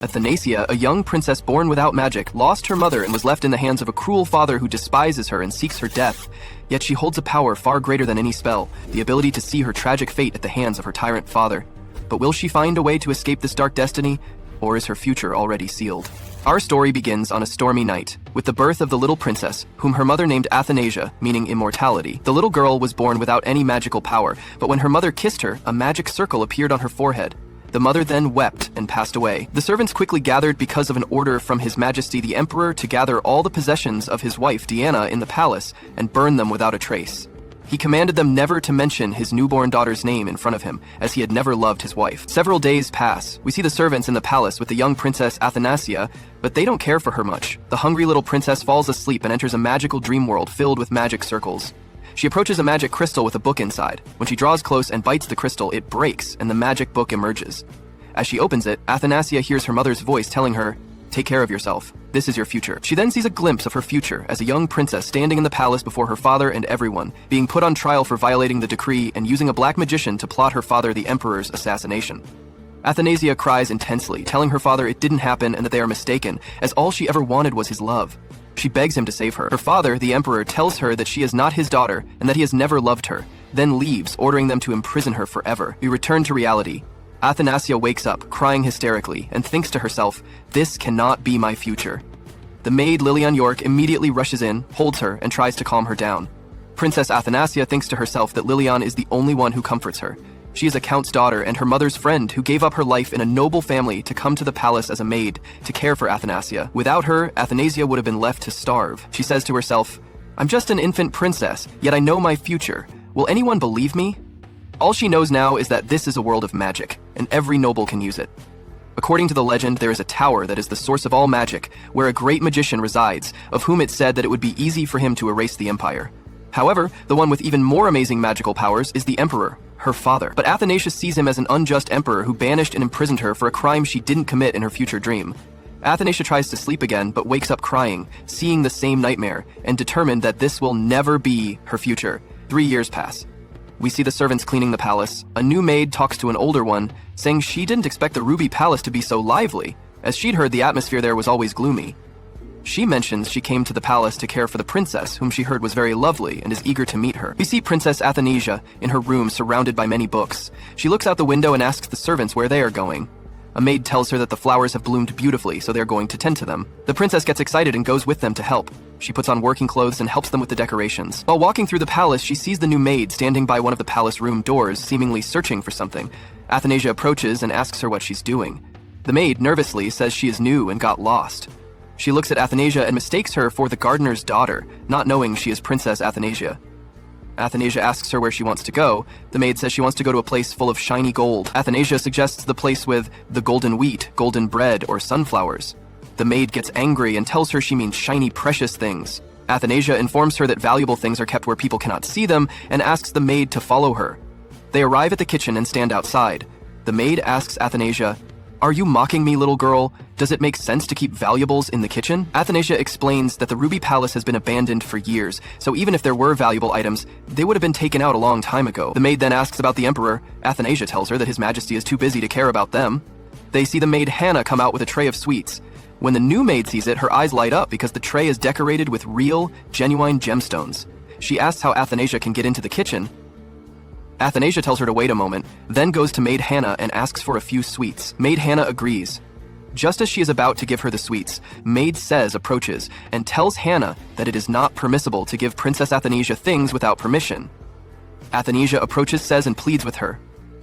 Athanasia, a young princess born without magic, lost her mother and was left in the hands of a cruel father who despises her and seeks her death. Yet she holds a power far greater than any spell, the ability to see her tragic fate at the hands of her tyrant father. But will she find a way to escape this dark destiny, or is her future already sealed? Our story begins on a stormy night, with the birth of the little princess, whom her mother named Athanasia, meaning immortality. The little girl was born without any magical power, but when her mother kissed her, a magic circle appeared on her forehead. The mother then wept and passed away. The servants quickly gathered because of an order from His Majesty the Emperor to gather all the possessions of his wife Diana in the palace and burn them without a trace. He commanded them never to mention his newborn daughter's name in front of him, as he had never loved his wife. Several days pass. We see the servants in the palace with the young princess Athanasia, but they don't care for her much. The hungry little princess falls asleep and enters a magical dream world filled with magic circles. She approaches a magic crystal with a book inside. When she draws close and bites the crystal, it breaks and the magic book emerges. As she opens it, Athanasia hears her mother's voice telling her, "Take care of yourself. This is your future." She then sees a glimpse of her future as a young princess standing in the palace before her father and everyone, being put on trial for violating the decree and using a black magician to plot her father the emperor's assassination. Athanasia cries intensely, telling her father it didn't happen and that they are mistaken, as all she ever wanted was his love. She begs him to save her. Her father, the emperor, tells her that she is not his daughter and that he has never loved her, then leaves, ordering them to imprison her forever. We return to reality. Athanasia wakes up, crying hysterically, and thinks to herself, "This cannot be my future." The maid Lilian York immediately rushes in, holds her, and tries to calm her down. Princess Athanasia thinks to herself that Lilian is the only one who comforts her. She is a count's daughter and her mother's friend who gave up her life in a noble family to come to the palace as a maid to care for Athanasia. Without her, Athanasia would have been left to starve. She says to herself, "I'm just an infant princess, yet I know my future. Will anyone believe me?" All she knows now is that this is a world of magic, and every noble can use it. According to the legend, there is a tower that is the source of all magic, where a great magician resides, of whom it said that it would be easy for him to erase the empire. However, the one with even more amazing magical powers is the emperor, her father. But Athanasia sees him as an unjust emperor who banished and imprisoned her for a crime she didn't commit in her future dream. Athanasia tries to sleep again, but wakes up crying, seeing the same nightmare, and determined that this will never be her future. 3 years pass. We see the servants cleaning the palace. A new maid talks to an older one, saying she didn't expect the Ruby Palace to be so lively, as she'd heard the atmosphere there was always gloomy. She mentions she came to the palace to care for the princess, whom she heard was very lovely and is eager to meet her. We see Princess Athanasia in her room surrounded by many books. She looks out the window and asks the servants where they are going. A maid tells her that the flowers have bloomed beautifully, so they're going to tend to them. The princess gets excited and goes with them to help. She puts on working clothes and helps them with the decorations. While walking through the palace, she sees the new maid standing by one of the palace room doors, seemingly searching for something. Athanasia approaches and asks her what she's doing. The maid nervously says she is new and got lost. She looks at Athanasia and mistakes her for the gardener's daughter, not knowing she is Princess Athanasia. Athanasia asks her where she wants to go. The maid says she wants to go to a place full of shiny gold. Athanasia suggests the place with the golden wheat, golden bread, or sunflowers. The maid gets angry and tells her she means shiny, precious things. Athanasia informs her that valuable things are kept where people cannot see them and asks the maid to follow her. They arrive at the kitchen and stand outside. The maid asks Athanasia, "Are you mocking me, little girl? Does it make sense to keep valuables in the kitchen?" Athanasia explains that the Ruby Palace has been abandoned for years, so even if there were valuable items, they would have been taken out a long time ago. The maid then asks about the emperor. Athanasia tells her that His Majesty is too busy to care about them. They see the maid Hannah come out with a tray of sweets. When the new maid sees it, her eyes light up because the tray is decorated with real, genuine gemstones. She asks how Athanasia can get into the kitchen. Athanasia tells her to wait a moment, then goes to Maid Hannah and asks for a few sweets. Maid Hannah agrees. Just as she is about to give her the sweets, Maid Says approaches and tells Hannah that it is not permissible to give Princess Athanasia things without permission. Athanasia approaches Says and pleads with her.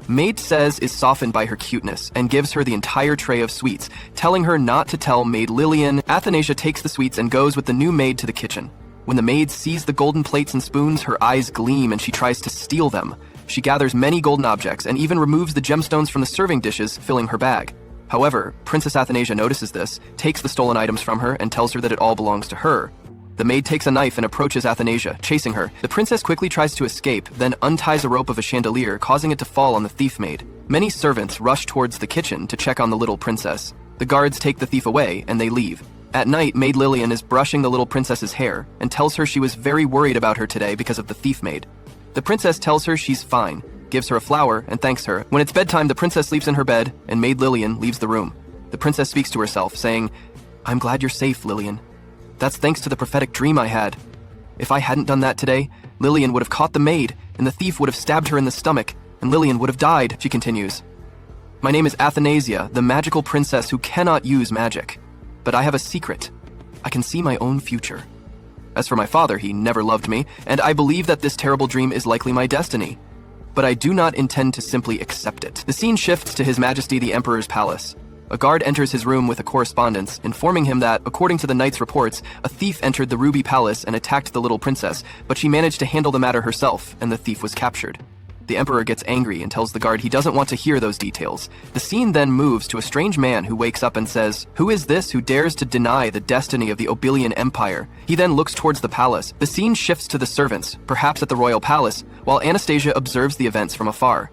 Maid Says is softened by her cuteness and gives her the entire tray of sweets, telling her not to tell Maid Lilian. Athanasia takes the sweets and goes with the new maid to the kitchen. When the maid sees the golden plates and spoons, her eyes gleam and she tries to steal them. She gathers many golden objects and even removes the gemstones from the serving dishes, filling her bag. However, Princess Athanasia notices this, takes the stolen items from her, and tells her that it all belongs to her. The maid takes a knife and approaches Athanasia, chasing her. The princess quickly tries to escape, then unties a rope of a chandelier, causing it to fall on the thief maid. Many servants rush towards the kitchen to check on the little princess. The guards take the thief away, and they leave. At night, Maid Lilian is brushing the little princess's hair, and tells her she was very worried about her today because of the thief maid. The princess tells her she's fine, gives her a flower, and thanks her. When it's bedtime, the princess sleeps in her bed, and Maid Lilian leaves the room. The princess speaks to herself, saying, "I'm glad you're safe, Lillian. That's thanks to the prophetic dream I had. If I hadn't done that today, Lillian would have caught the maid, and the thief would have stabbed her in the stomach, and Lillian would have died," she continues. "My name is Athanasia, the magical princess who cannot use magic. But I have a secret. I can see my own future. As for my father, he never loved me, and I believe that this terrible dream is likely my destiny. But I do not intend to simply accept it." The scene shifts to His Majesty the Emperor's palace. A guard enters his room with a correspondence, informing him that, according to the knight's reports, a thief entered the Ruby Palace and attacked the little princess, but she managed to handle the matter herself, and the thief was captured. The Emperor gets angry and tells the guard he doesn't want to hear those details. The scene then moves to a strange man who wakes up and says, "Who is this who dares to deny the destiny of the Obelian Empire?" He then looks towards the palace. The scene shifts to the servants, perhaps at the royal palace, while Anastasia observes the events from afar.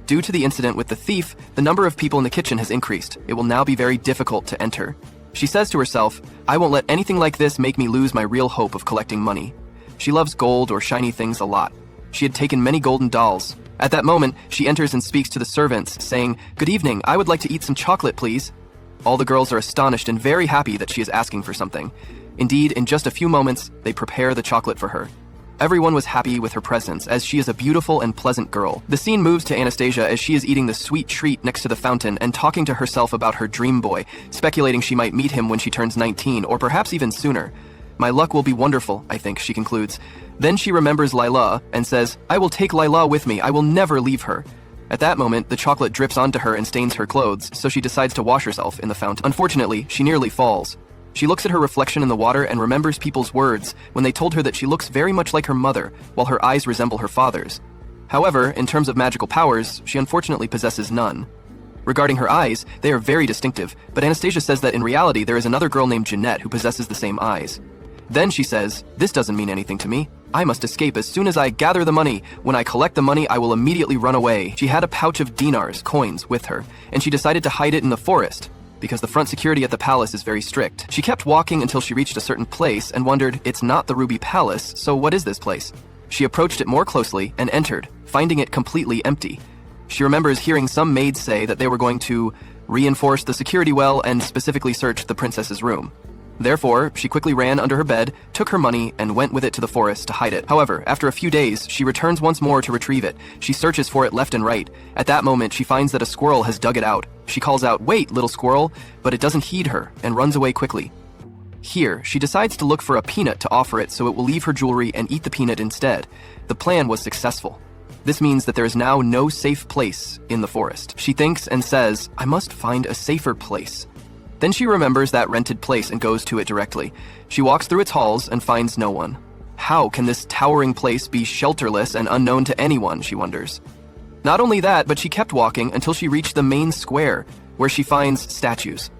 Due to the incident with the thief, the number of people in the kitchen has increased. It will now be very difficult to enter. She says to herself, "I won't let anything like this make me lose my real hope of collecting money." She loves gold or shiny things a lot. She had taken many golden dolls. At that moment, she enters and speaks to the servants, saying, "Good evening, I would like to eat some chocolate, please." All the girls are astonished and very happy that she is asking for something. Indeed, in just a few moments, they prepare the chocolate for her. Everyone was happy with her presence, as she is a beautiful and pleasant girl. The scene moves to Anastasia as she is eating the sweet treat next to the fountain and talking to herself about her dream boy, speculating she might meet him when she turns 19, or perhaps even sooner. "My luck will be wonderful, I think," she concludes. Then she remembers Lila and says, "I will take Lila with me, I will never leave her." At that moment, the chocolate drips onto her and stains her clothes, so she decides to wash herself in the fountain. Unfortunately, she nearly falls. She looks at her reflection in the water and remembers people's words when they told her that she looks very much like her mother, while her eyes resemble her father's. However, in terms of magical powers, she unfortunately possesses none. Regarding her eyes, they are very distinctive, but Anastasia says that in reality there is another girl named Jeanette who possesses the same eyes. Then she says, "This doesn't mean anything to me. I must escape as soon as I gather the money. When I collect the money, I will immediately run away." She had a pouch of dinars, coins, with her, and she decided to hide it in the forest, because the front security at the palace is very strict. She kept walking until she reached a certain place and wondered, it's not the Ruby Palace, so what is this place? She approached it more closely and entered, finding it completely empty. She remembers hearing some maids say that they were going to reinforce the security well and specifically search the princess's room. Therefore, she quickly ran under her bed, took her money, and went with it to the forest to hide it. However, after a few days, she returns once more to retrieve it. She searches for it left and right. At that moment, she finds that a squirrel has dug it out. She calls out, "Wait, little squirrel," but it doesn't heed her and runs away quickly. Here, she decides to look for a peanut to offer it so it will leave her jewelry and eat the peanut instead. The plan was successful. This means that there is now no safe place in the forest. She thinks and says, "I must find a safer place." Then she remembers that rented place and goes to it directly. She walks through its halls and finds no one. How can this towering place be shelterless and unknown to anyone, she wonders. Not only that, but she kept walking until she reached the main square, where she finds statues,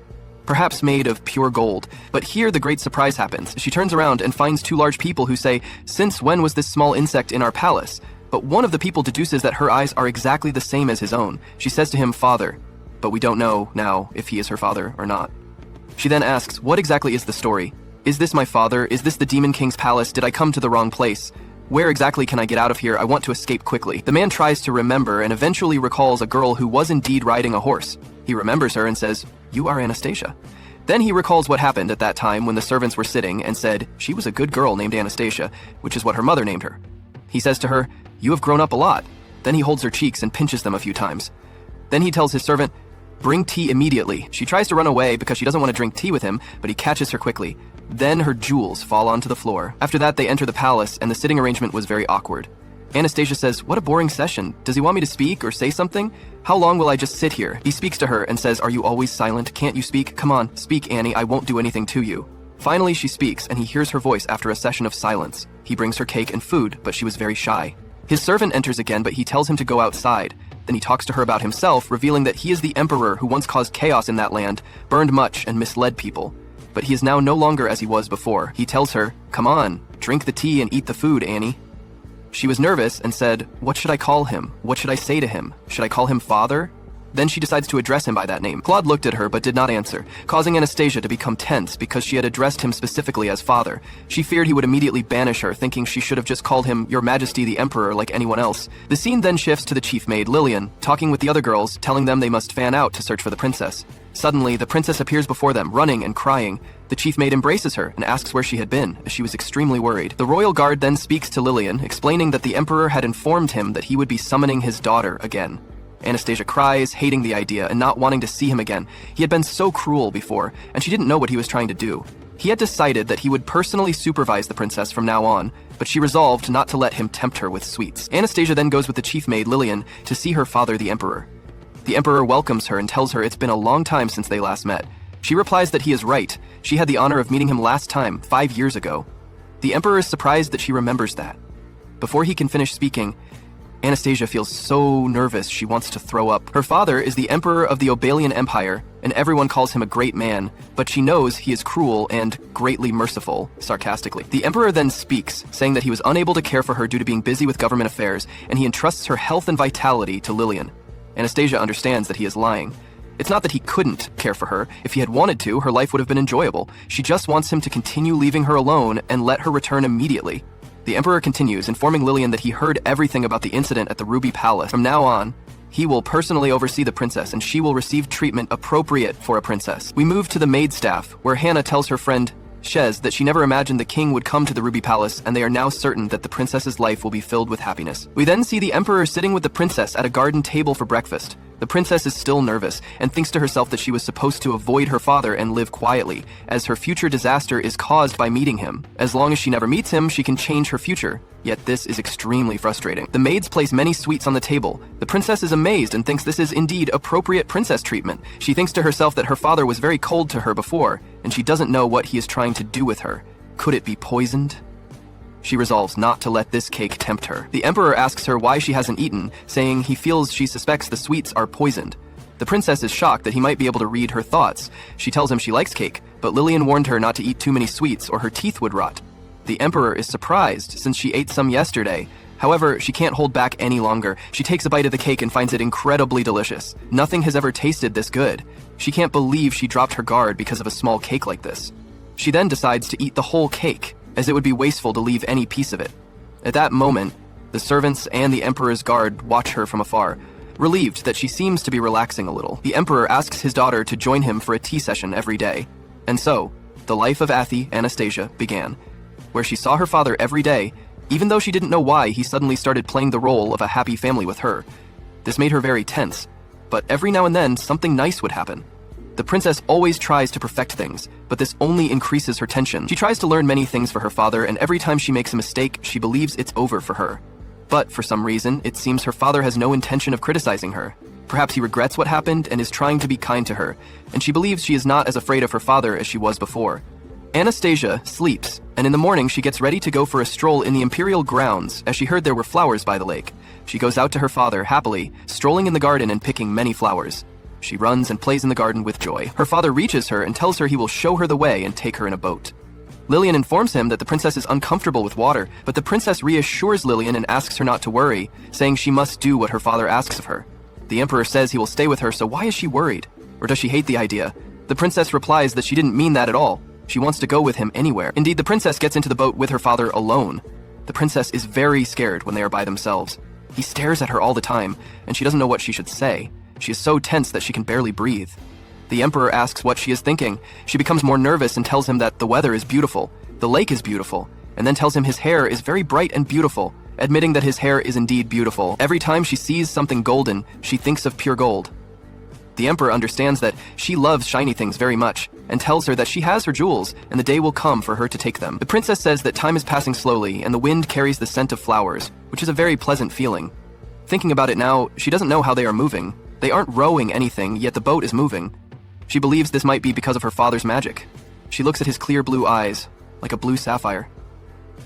perhaps made of pure gold. But here the great surprise happens. She turns around and finds two large people who say, "Since when was this small insect in our palace?" But one of the people deduces that her eyes are exactly the same as his own. She says to him, "Father," but we don't know now if he is her father or not. She then asks, "What exactly is the story? Is this my father? Is this the Demon King's palace? Did I come to the wrong place? Where exactly can I get out of here? I want to escape quickly." The man tries to remember and eventually recalls a girl who was indeed riding a horse. He remembers her and says, "You are Anastasia." Then he recalls what happened at that time when the servants were sitting and said, she was a good girl named Anastasia, which is what her mother named her. He says to her, "You have grown up a lot." Then he holds her cheeks and pinches them a few times. Then he tells his servant, "Bring tea immediately." She tries to run away because she doesn't want to drink tea with him, but he catches her quickly. Then her jewels fall onto the floor. After that, they enter the palace, and the sitting arrangement was very awkward. Anastasia says, "What a boring session. Does he want me to speak or say something? How long will I just sit here?" He speaks to her and says, "Are you always silent? Can't you speak? Come on, speak, Annie. I won't do anything to you." Finally, she speaks, and he hears her voice after a session of silence. He brings her cake and food, but she was very shy. His servant enters again, but he tells him to go outside. Then he talks to her about himself, revealing that he is the emperor who once caused chaos in that land, burned much, and misled people. But he is now no longer as he was before. He tells her, "Come on, drink the tea and eat the food, Annie." She was nervous and said, "What should I call him? What should I say to him? Should I call him father?" Then she decides to address him by that name. Claude looked at her but did not answer, causing Anastasia to become tense because she had addressed him specifically as father. She feared he would immediately banish her, thinking she should have just called him Your Majesty the Emperor like anyone else. The scene then shifts to the chief maid, Lillian, talking with the other girls, telling them they must fan out to search for the princess. Suddenly, the princess appears before them, running and crying. The chief maid embraces her and asks where she had been, as she was extremely worried. The royal guard then speaks to Lillian, explaining that the emperor had informed him that he would be summoning his daughter again. Anastasia cries, hating the idea and not wanting to see him again. He had been so cruel before, and she didn't know what he was trying to do. He had decided that he would personally supervise the princess from now on, but she resolved not to let him tempt her with sweets. Anastasia then goes with the chief maid, Lillian, to see her father, the emperor. The emperor welcomes her and tells her it's been a long time since they last met. She replies that he is right. She had the honor of meeting him last time, 5 years ago. The emperor is surprised that she remembers that. Before he can finish speaking, Anastasia feels so nervous she wants to throw up. Her father is the emperor of the Obelian Empire, and everyone calls him a great man, but she knows he is cruel and greatly merciful, sarcastically. The emperor then speaks, saying that he was unable to care for her due to being busy with government affairs, and he entrusts her health and vitality to Lillian. Anastasia understands that he is lying. It's not that he couldn't care for her. If he had wanted to, her life would have been enjoyable. She just wants him to continue leaving her alone and let her return immediately. The emperor continues, informing Lillian that he heard everything about the incident at the Ruby Palace. From now on, he will personally oversee the princess, and she will receive treatment appropriate for a princess. We move to the maid staff, where Hannah tells her friend, Shez, that she never imagined the king would come to the Ruby Palace, and they are now certain that the princess's life will be filled with happiness. We then see the emperor sitting with the princess at a garden table for breakfast. The princess is still nervous and thinks to herself that she was supposed to avoid her father and live quietly, as her future disaster is caused by meeting him. As long as she never meets him, she can change her future. Yet this is extremely frustrating. The maids place many sweets on the table. The princess is amazed and thinks this is indeed appropriate princess treatment. She thinks to herself that her father was very cold to her before, and she doesn't know what he is trying to do with her. Could it be poisoned? She resolves not to let this cake tempt her. The emperor asks her why she hasn't eaten, saying he feels she suspects the sweets are poisoned. The princess is shocked that he might be able to read her thoughts. She tells him she likes cake, but Lillian warned her not to eat too many sweets or her teeth would rot. The emperor is surprised since she ate some yesterday. However, she can't hold back any longer. She takes a bite of the cake and finds it incredibly delicious. Nothing has ever tasted this good. She can't believe she dropped her guard because of a small cake like this. She then decides to eat the whole cake, as it would be wasteful to leave any piece of it. At that moment, the servants and the emperor's guard watch her from afar, relieved that she seems to be relaxing a little. The emperor asks his daughter to join him for a tea session every day. And so, the life of Anastasia began, where she saw her father every day, even though she didn't know why he suddenly started playing the role of a happy family with her. This made her very tense, but every now and then something nice would happen. The princess always tries to perfect things, but this only increases her tension. She tries to learn many things for her father, and every time she makes a mistake, she believes it's over for her. But for some reason, it seems her father has no intention of criticizing her. Perhaps he regrets what happened and is trying to be kind to her, and she believes she is not as afraid of her father as she was before. Anastasia sleeps, and in the morning she gets ready to go for a stroll in the imperial grounds as she heard there were flowers by the lake. She goes out to her father happily, strolling in the garden and picking many flowers. She runs and plays in the garden with joy. Her father reaches her and tells her he will show her the way and take her in a boat. Lillian informs him that the princess is uncomfortable with water, but the princess reassures Lillian and asks her not to worry, saying she must do what her father asks of her. The emperor says he will stay with her, so why is she worried? Or does she hate the idea? The princess replies that she didn't mean that at all. She wants to go with him anywhere. Indeed, the princess gets into the boat with her father alone. The princess is very scared when they are by themselves. He stares at her all the time, and she doesn't know what she should say. She is so tense that she can barely breathe. The emperor asks what she is thinking. She becomes more nervous and tells him that the weather is beautiful, the lake is beautiful, and then tells him his hair is very bright and beautiful, admitting that his hair is indeed beautiful. Every time she sees something golden, she thinks of pure gold. The emperor understands that she loves shiny things very much, and tells her that she has her jewels, and the day will come for her to take them. The princess says that time is passing slowly, and the wind carries the scent of flowers, which is a very pleasant feeling. Thinking about it now, she doesn't know how they are moving. They aren't rowing anything, yet the boat is moving. She believes this might be because of her father's magic. She looks at his clear blue eyes, like a blue sapphire.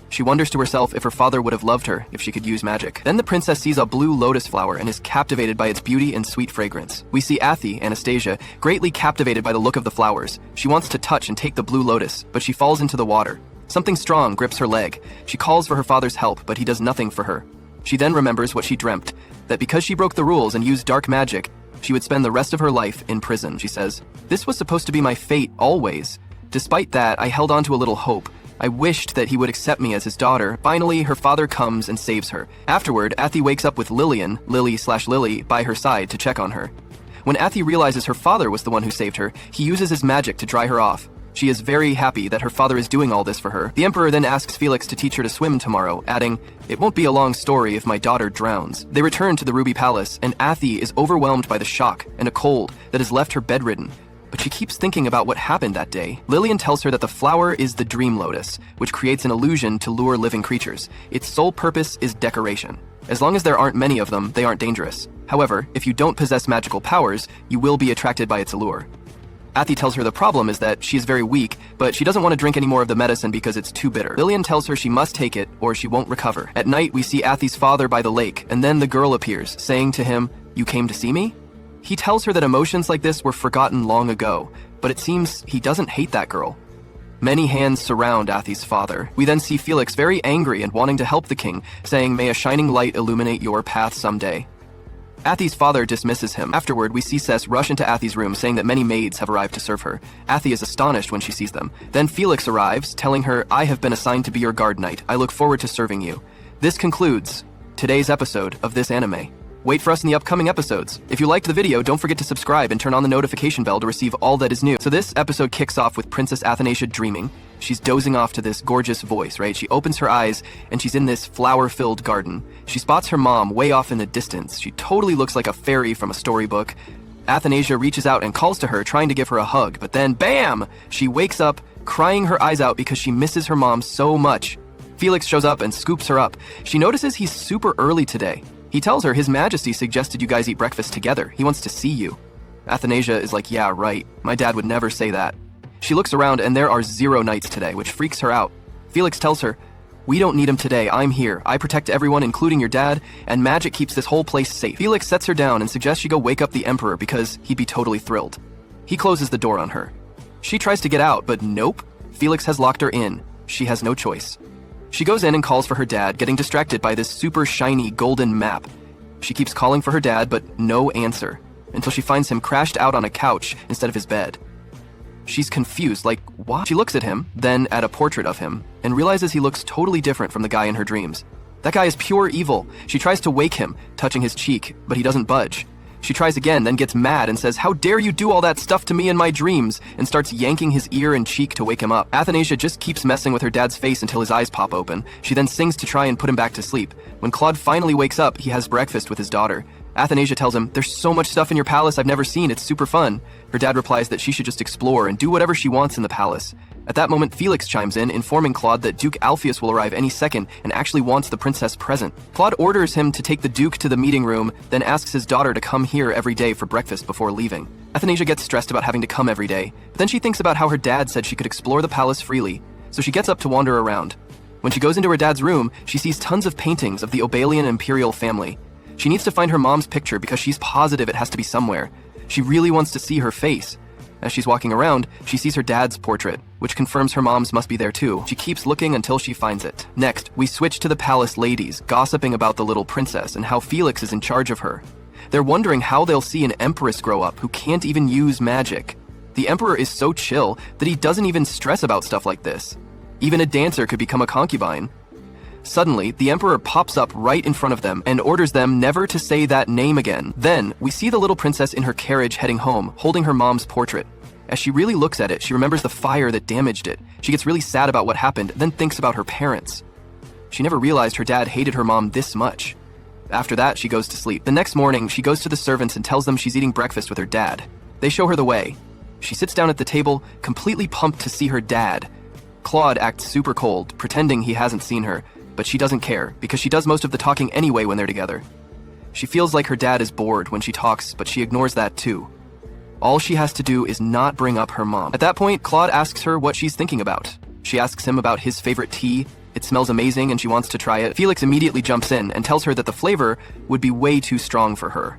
She wonders to herself if her father would have loved her if she could use magic. Then the princess sees a blue lotus flower and is captivated by its beauty and sweet fragrance. We see Anastasia, greatly captivated by the look of the flowers. She wants to touch and take the blue lotus, but she falls into the water. Something strong grips her leg. She calls for her father's help, but he does nothing for her. She then remembers what she dreamt, that because she broke the rules and used dark magic, she would spend the rest of her life in prison. She says, "This was supposed to be my fate always. Despite that, I held on to a little hope. I wished that he would accept me as his daughter." Finally, her father comes and saves her. Afterward, Athi wakes up with Lillian, Lily/Lily, by her side to check on her. When Athi realizes her father was the one who saved her, he uses his magic to dry her off. She is very happy that her father is doing all this for her. The Emperor then asks Felix to teach her to swim tomorrow, adding, "It won't be a long story if my daughter drowns." They return to the Ruby Palace, and Athi is overwhelmed by the shock and a cold that has left her bedridden. But she keeps thinking about what happened that day. Lillian tells her that the flower is the dream lotus, which creates an illusion to lure living creatures. Its sole purpose is decoration. As long as there aren't many of them, they aren't dangerous. However, if you don't possess magical powers, you will be attracted by its allure. Athi tells her the problem is that she is very weak, but she doesn't want to drink any more of the medicine because it's too bitter. Lillian tells her she must take it or she won't recover. At night, we see Athi's father by the lake, and then the girl appears, saying to him, "You came to see me?" He tells her that emotions like this were forgotten long ago, but it seems he doesn't hate that girl. Many hands surround Athi's father. We then see Felix very angry and wanting to help the king, saying, "May a shining light illuminate your path someday." Athi's father dismisses him. Afterward, we see Cess rush into Athi's room, saying that many maids have arrived to serve her. Athi is astonished when she sees them. Then Felix arrives, telling her, "I have been assigned to be your guard knight. I look forward to serving you." This concludes today's episode of this anime. Wait for us in the upcoming episodes. If you liked the video, don't forget to subscribe and turn on the notification bell to receive all that is new. So this episode kicks off with Princess Athanasia dreaming. She's dozing off to this gorgeous voice, right? She opens her eyes and she's in this flower-filled garden. She spots her mom way off in the distance. She totally looks like a fairy from a storybook. Athanasia reaches out and calls to her, trying to give her a hug, but then BAM! She wakes up, crying her eyes out because she misses her mom so much. Felix shows up and scoops her up. She notices he's super early today. He tells her His Majesty suggested you guys eat breakfast together. He wants to see you. Athanasia is like, "Yeah, right. My dad would never say that." She looks around and there are 0 knights today, which freaks her out. Felix tells her, "We don't need him today. I'm here. I protect everyone, including your dad, and magic keeps this whole place safe." Felix sets her down and suggests she go wake up the Emperor because he'd be totally thrilled. He closes the door on her. She tries to get out, but nope. Felix has locked her in. She has no choice. She goes in and calls for her dad, getting distracted by this super shiny golden map. She keeps calling for her dad, but no answer, until she finds him crashed out on a couch instead of his bed. She's confused, like, what? She looks at him, then at a portrait of him, and realizes he looks totally different from the guy in her dreams. That guy is pure evil. She tries to wake him, touching his cheek, but he doesn't budge. She tries again, then gets mad and says, "How dare you do all that stuff to me in my dreams?" and starts yanking his ear and cheek to wake him up. Athanasia just keeps messing with her dad's face until his eyes pop open. She then sings to try and put him back to sleep. When Claude finally wakes up, he has breakfast with his daughter. Athanasia tells him, "There's so much stuff in your palace I've never seen, it's super fun." Her dad replies that she should just explore and do whatever she wants in the palace. At that moment, Felix chimes in, informing Claude that Duke Alpheus will arrive any second and actually wants the princess present. Claude orders him to take the Duke to the meeting room, then asks his daughter to come here every day for breakfast before leaving. Athanasia gets stressed about having to come every day, but then she thinks about how her dad said she could explore the palace freely, so she gets up to wander around. When she goes into her dad's room, she sees tons of paintings of the Obelian imperial family. She needs to find her mom's picture because she's positive it has to be somewhere. She really wants to see her face. As she's walking around, she sees her dad's portrait, which confirms her mom's must be there too. She keeps looking until she finds it. Next, we switch to the palace ladies, gossiping about the little princess and how Felix is in charge of her. They're wondering how they'll see an empress grow up who can't even use magic. The emperor is so chill that he doesn't even stress about stuff like this. Even a dancer could become a concubine. Suddenly, the emperor pops up right in front of them and orders them never to say that name again. Then, we see the little princess in her carriage heading home, holding her mom's portrait. As she really looks at it, she remembers the fire that damaged it. She gets really sad about what happened, then thinks about her parents. She never realized her dad hated her mom this much. After that, she goes to sleep. The next morning, she goes to the servants and tells them she's eating breakfast with her dad. They show her the way. She sits down at the table, completely pumped to see her dad. Claude acts super cold, pretending he hasn't seen her, but she doesn't care, because she does most of the talking anyway when they're together. She feels like her dad is bored when she talks, but she ignores that too. All she has to do is not bring up her mom. At that point, Claude asks her what she's thinking about. She asks him about his favorite tea. It smells amazing and she wants to try it. Felix immediately jumps in and tells her that the flavor would be way too strong for her.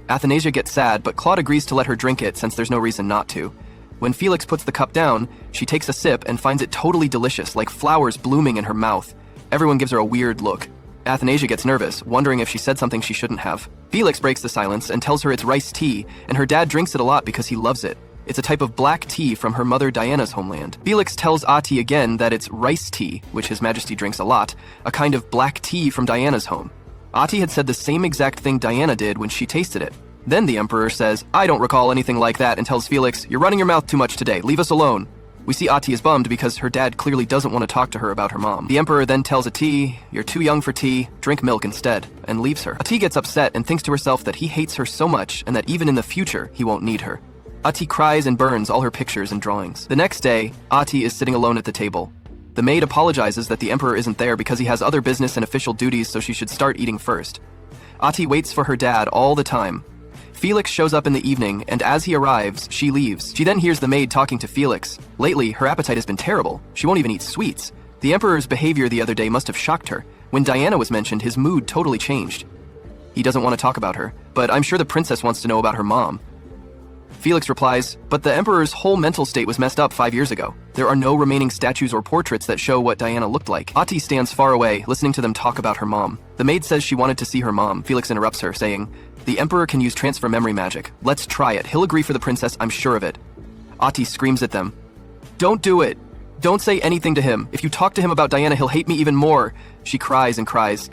Athanasia gets sad, but Claude agrees to let her drink it since there's no reason not to. When Felix puts the cup down, she takes a sip and finds it totally delicious, like flowers blooming in her mouth. Everyone gives her a weird look. Athanasia gets nervous, wondering if she said something she shouldn't have. Felix breaks the silence and tells her it's rice tea, and her dad drinks it a lot because he loves it. It's a type of black tea from her mother Diana's homeland. Felix tells Ati again that it's rice tea, which His Majesty drinks a lot, a kind of black tea from Diana's home. Ati had said the same exact thing Diana did when she tasted it. Then the Emperor says, "I don't recall anything like that," and tells Felix, "You're running your mouth too much today, leave us alone." We see Ati is bummed because her dad clearly doesn't want to talk to her about her mom. The Emperor then tells Ati, "You're too young for tea, drink milk instead," and leaves her. Ati gets upset and thinks to herself that he hates her so much and that even in the future, he won't need her. Ati cries and burns all her pictures and drawings. The next day, Ati is sitting alone at the table. The maid apologizes that the Emperor isn't there because he has other business and official duties, so she should start eating first. Ati waits for her dad all the time. Felix shows up in the evening, and as he arrives, she leaves. She then hears the maid talking to Felix. Lately, her appetite has been terrible. She won't even eat sweets. The Emperor's behavior the other day must have shocked her. When Diana was mentioned, his mood totally changed. He doesn't want to talk about her, but I'm sure the princess wants to know about her mom. Felix replies, "But the Emperor's whole mental state was messed up 5 years ago. There are no remaining statues or portraits that show what Diana looked like." Ati stands far away, listening to them talk about her mom. The maid says she wanted to see her mom. Felix interrupts her, saying, "The Emperor can use transfer memory magic. Let's try it. He'll agree for the princess, I'm sure of it." Ati screams at them, "Don't do it. Don't say anything to him. If you talk to him about Diana, he'll hate me even more." She cries, and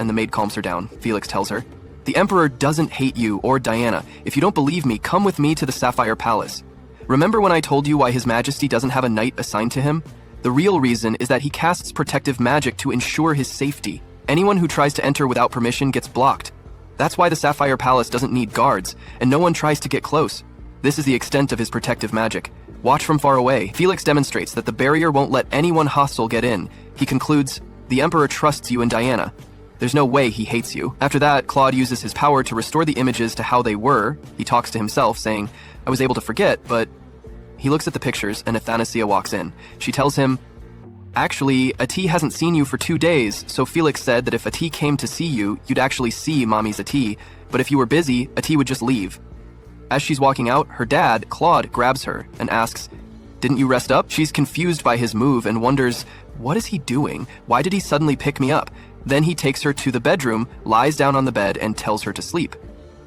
the maid calms her down. Felix tells her, "The Emperor doesn't hate you or Diana. If you don't believe me, come with me to the Sapphire Palace. Remember when I told you why His Majesty doesn't have a knight assigned to him? The real reason is that he casts protective magic to ensure his safety. Anyone who tries to enter without permission gets blocked. That's why the Sapphire Palace doesn't need guards, and no one tries to get close. This is the extent of his protective magic. Watch from far away." Felix demonstrates that the barrier won't let anyone hostile get in. He concludes, "The Emperor trusts you and Diana. There's no way he hates you." After that, Claude uses his power to restore the images to how they were. He talks to himself, saying, "I was able to forget, but..." He looks at the pictures, and Athanasia walks in. She tells him, "Actually, Ati hasn't seen you for 2 days, so Felix said that if Ati came to see you, you'd actually see Mommy's Ati, but if you were busy, Ati would just leave." As she's walking out, her dad, Claude, grabs her and asks, "Didn't you rest up?" She's confused by his move and wonders, what is he doing? Why did he suddenly pick me up? Then he takes her to the bedroom, lies down on the bed, and tells her to sleep.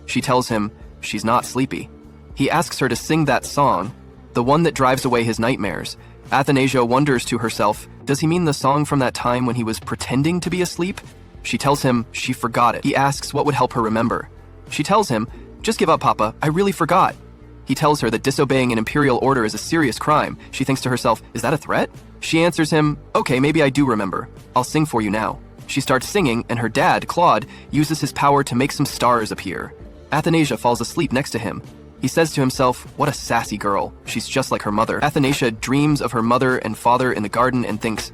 She tells him she's not sleepy. He asks her to sing that song, the one that drives away his nightmares. Athanasia wonders to herself, does he mean the song from that time when he was pretending to be asleep? She tells him she forgot it. He asks what would help her remember. She tells him, "Just give up, Papa, I really forgot." He tells her that disobeying an imperial order is a serious crime. She thinks to herself, is that a threat? She answers him, "Okay, maybe I do remember. I'll sing for you now." She starts singing, and her dad, Claude, uses his power to make some stars appear. Athanasia falls asleep next to him. He says to himself, what a sassy girl. She's just like her mother. Athanasia dreams of her mother and father in the garden and thinks,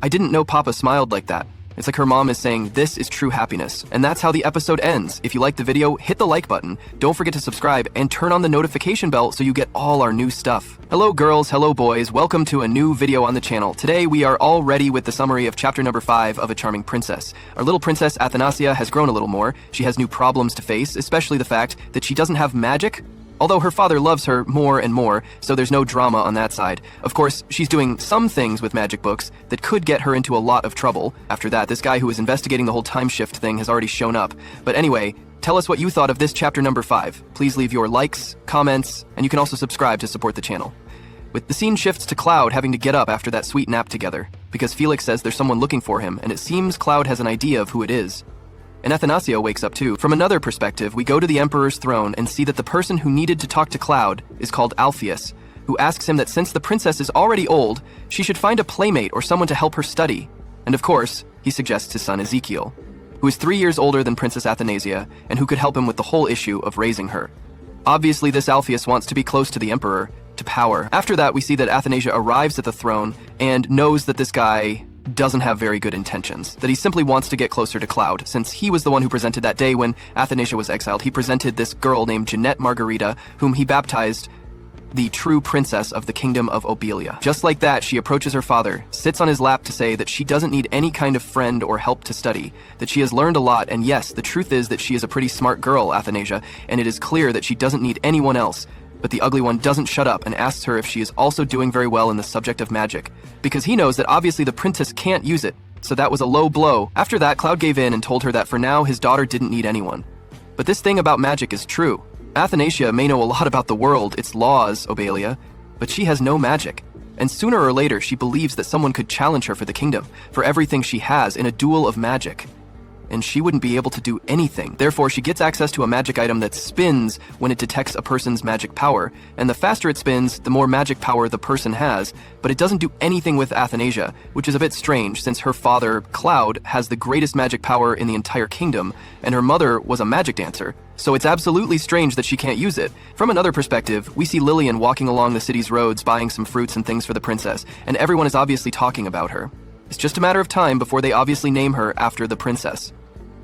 I didn't know Papa smiled like that. It's like her mom is saying, this is true happiness. And that's how the episode ends. If you liked the video, hit the like button. Don't forget to subscribe and turn on the notification bell so you get all our new stuff. Hello girls, hello boys, welcome to a new video on the channel. Today we are all ready with the summary of chapter number 5 of A Charming Princess. Our little princess Athanasia has grown a little more. She has new problems to face, especially the fact that she doesn't have magic. Although her father loves her more and more, so there's no drama on that side. Of course, she's doing some things with magic books that could get her into a lot of trouble. After that, this guy who was investigating the whole time shift thing has already shown up. But anyway, tell us what you thought of this chapter number 5. Please leave your likes, comments, and you can also subscribe to support the channel. With the scene shifts to Claude having to get up after that sweet nap together, because Felix says there's someone looking for him, and it seems Claude has an idea of who it is. And Athanasia wakes up too. From another perspective, we go to the Emperor's throne and see that the person who needed to talk to Claude is called Alpheus, who asks him that since the princess is already old, she should find a playmate or someone to help her study. And of course, he suggests his son Ezekiel, who is 3 years older than Princess Athanasia and who could help him with the whole issue of raising her. Obviously, this Alpheus wants to be close to the Emperor, to power. After that, we see that Athanasia arrives at the throne and knows that this guy doesn't have very good intentions, that he simply wants to get closer to Claude. Since he was the one who presented that day when Athanasia was exiled, he presented this girl named Jeanette Margarita, whom he baptized the true princess of the kingdom of Obelia. Just like that, she approaches her father, sits on his lap to say that she doesn't need any kind of friend or help to study, that she has learned a lot, and yes, the truth is that she is a pretty smart girl, Athanasia, and it is clear that she doesn't need anyone else. But the ugly one doesn't shut up and asks her if she is also doing very well in the subject of magic, because he knows that obviously the princess can't use it, so that was a low blow. After that, Claude gave in and told her that for now his daughter didn't need anyone. But this thing about magic is true. Athanasia may know a lot about the world, its laws, Obelia, but she has no magic. And sooner or later she believes that someone could challenge her for the kingdom, for everything she has in a duel of magic. and she wouldn't be able to do anything. Therefore, she gets access to a magic item that spins when it detects a person's magic power, and the faster it spins, the more magic power the person has, but it doesn't do anything with Athanasia, which is a bit strange since her father, Claude, has the greatest magic power in the entire kingdom, and her mother was a magic dancer. So it's absolutely strange that she can't use it. From another perspective, we see Lillian walking along the city's roads buying some fruits and things for the princess, and everyone is obviously talking about her. It's just a matter of time before they obviously name her after the princess.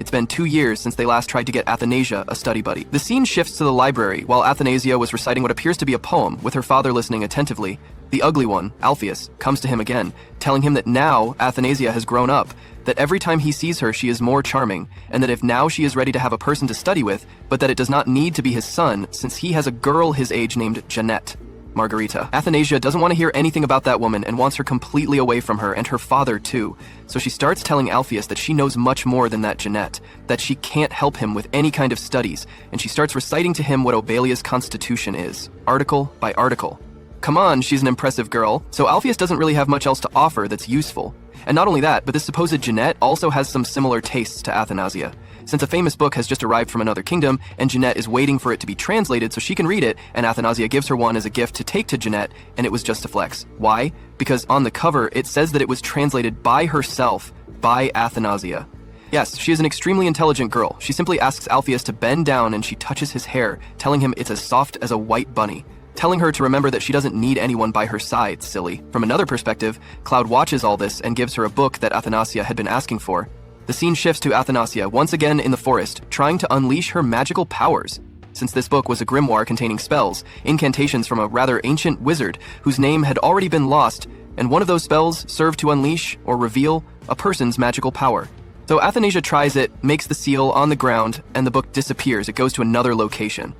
It's been 2 years since they last tried to get Athanasia a study buddy. The scene shifts to the library while Athanasia was reciting what appears to be a poem, with her father listening attentively. The ugly one, Alpheus, comes to him again, telling him that now Athanasia has grown up, that every time he sees her she is more charming, and that if now she is ready to have a person to study with, but that it does not need to be his son since he has a girl his age named Jeanette. Margarita. Athanasia doesn't want to hear anything about that woman and wants her completely away from her and her father too. So she starts telling Alpheus that she knows much more than that Jeanette, that she can't help him with any kind of studies, and she starts reciting to him what Obelia's constitution is, article by article. Come on, she's an impressive girl, so Alpheus doesn't really have much else to offer that's useful. And not only that, but this supposed Jeanette also has some similar tastes to Athanasia. Since a famous book has just arrived from another kingdom, and Jeanette is waiting for it to be translated so she can read it, and Athanasia gives her one as a gift to take to Jeanette, and it was just a flex. Why? Because on the cover, it says that it was translated by herself, by Athanasia. Yes, she is an extremely intelligent girl. She simply asks Alpheus to bend down and she touches his hair, telling him it's as soft as a white bunny. Telling her to remember that she doesn't need anyone by her side, silly. From another perspective, Claude watches all this and gives her a book that Athanasia had been asking for. The scene shifts to Athanasia once again in the forest, trying to unleash her magical powers. Since this book was a grimoire containing spells, incantations from a rather ancient wizard whose name had already been lost, and one of those spells served to unleash or reveal a person's magical power. So Athanasia tries it, makes the seal on the ground, and the book disappears. It goes to another location.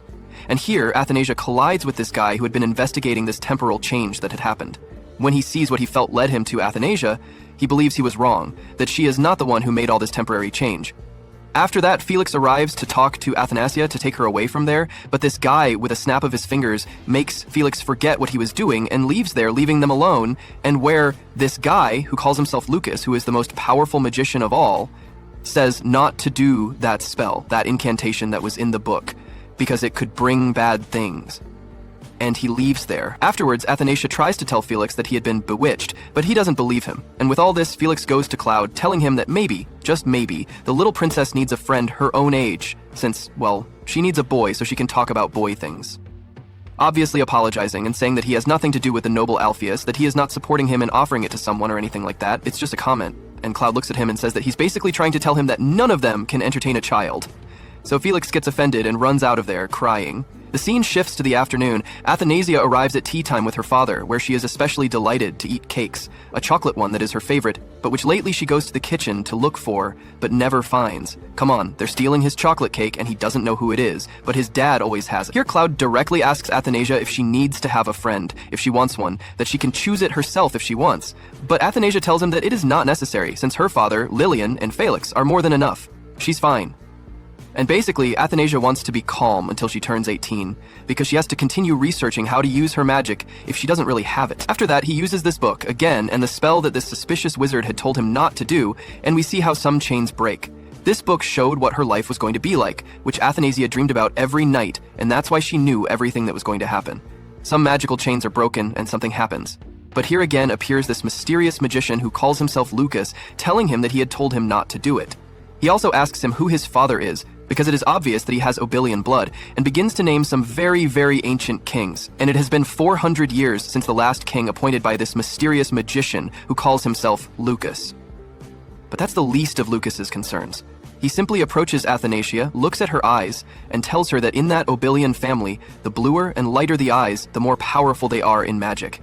And here, Athanasia collides with this guy who had been investigating this temporal change that had happened. When he sees what he felt led him to Athanasia, he believes he was wrong, that she is not the one who made all this temporary change. After that, Felix arrives to talk to Athanasia to take her away from there, but this guy, with a snap of his fingers, makes Felix forget what he was doing and leaves there, leaving them alone, and where this guy, who calls himself Lucas, who is the most powerful magician of all, says not to do that spell, that incantation that was in the book, because it could bring bad things. And he leaves there. Afterwards, Athanasia tries to tell Felix that he had been bewitched, but he doesn't believe him. And with all this, Felix goes to Claude, telling him that maybe, just maybe, the little princess needs a friend her own age, since, well, she needs a boy so she can talk about boy things. Obviously apologizing and saying that he has nothing to do with the noble Alpheus, that he is not supporting him and offering it to someone or anything like that. It's just a comment. And Claude looks at him and says that he's basically trying to tell him that none of them can entertain a child. So Felix gets offended and runs out of there, crying. The scene shifts to the afternoon. Athanasia arrives at tea time with her father, where she is especially delighted to eat cakes, a chocolate one that is her favorite, but which lately she goes to the kitchen to look for, but never finds. Come on, they're stealing his chocolate cake and he doesn't know who it is, but his dad always has it. Here Claude directly asks Athanasia if she needs to have a friend, if she wants one, that she can choose it herself if she wants. But Athanasia tells him that it is not necessary, since her father, Lillian, and Felix are more than enough. She's fine. And basically, Athanasia wants to be calm until she turns 18, because she has to continue researching how to use her magic if she doesn't really have it. After that, he uses this book again and the spell that this suspicious wizard had told him not to do, and we see how some chains break. This book showed what her life was going to be like, which Athanasia dreamed about every night, and that's why she knew everything that was going to happen. Some magical chains are broken and something happens. But here again appears this mysterious magician who calls himself Lucas, telling him that he had told him not to do it. He also asks him who his father is, because it is obvious that he has Obelian blood, and begins to name some very, very ancient kings. And it has been 400 years since the last king appointed by this mysterious magician who calls himself Lucas. But that's the least of Lucas's concerns. He simply approaches Athanasia, looks at her eyes, and tells her that in that Obelian family, the bluer and lighter the eyes, the more powerful they are in magic.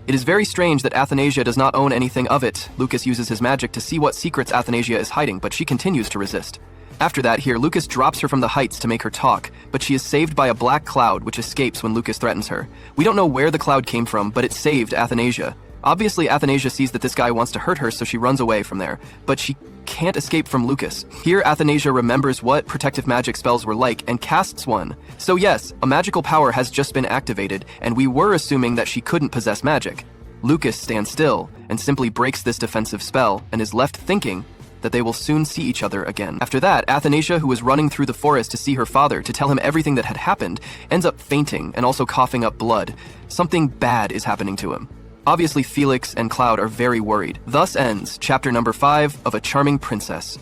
It is very strange that Athanasia does not own anything of it. Lucas uses his magic to see what secrets Athanasia is hiding, but she continues to resist. After that, here, Lucas drops her from the heights to make her talk, but she is saved by a black cloud which escapes when Lucas threatens her. We don't know where the cloud came from, but it saved Athanasia. Obviously, Athanasia sees that this guy wants to hurt her, so she runs away from there, but she can't escape from Lucas. Here, Athanasia remembers what protective magic spells were like and casts one. So yes, a magical power has just been activated, and we were assuming that she couldn't possess magic. Lucas stands still and simply breaks this defensive spell and is left thinking, that they will soon see each other again. After that, Athanasia, who was running through the forest to see her father to tell him everything that had happened, ends up fainting and also coughing up blood. Something bad is happening to him. Obviously, Felix and Claude are very worried. Thus ends chapter number 5 of A Charming Princess.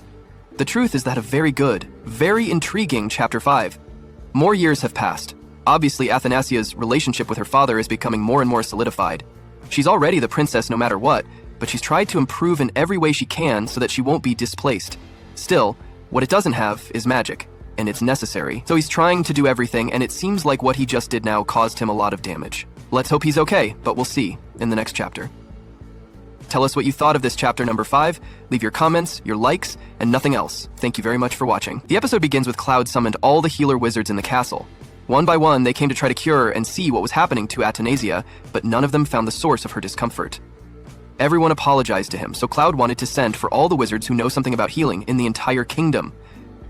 The truth is that a very good, very intriguing chapter 5. More years have passed. Obviously, Athanasia's relationship with her father is becoming more and more solidified. She's already the princess no matter what, but she's tried to improve in every way she can so that she won't be displaced. Still, what it doesn't have is magic, and it's necessary. So he's trying to do everything, and it seems like what he just did now caused him a lot of damage. Let's hope he's okay, but we'll see in the next chapter. Tell us what you thought of this chapter number 5. Leave your comments, your likes, and nothing else. Thank you very much for watching. The episode begins with Claude summoned all the healer wizards in the castle. One by one, they came to try to cure and see what was happening to Athanasia, but none of them found the source of her discomfort. Everyone apologized to him, so Claude wanted to send for all the wizards who know something about healing in the entire kingdom.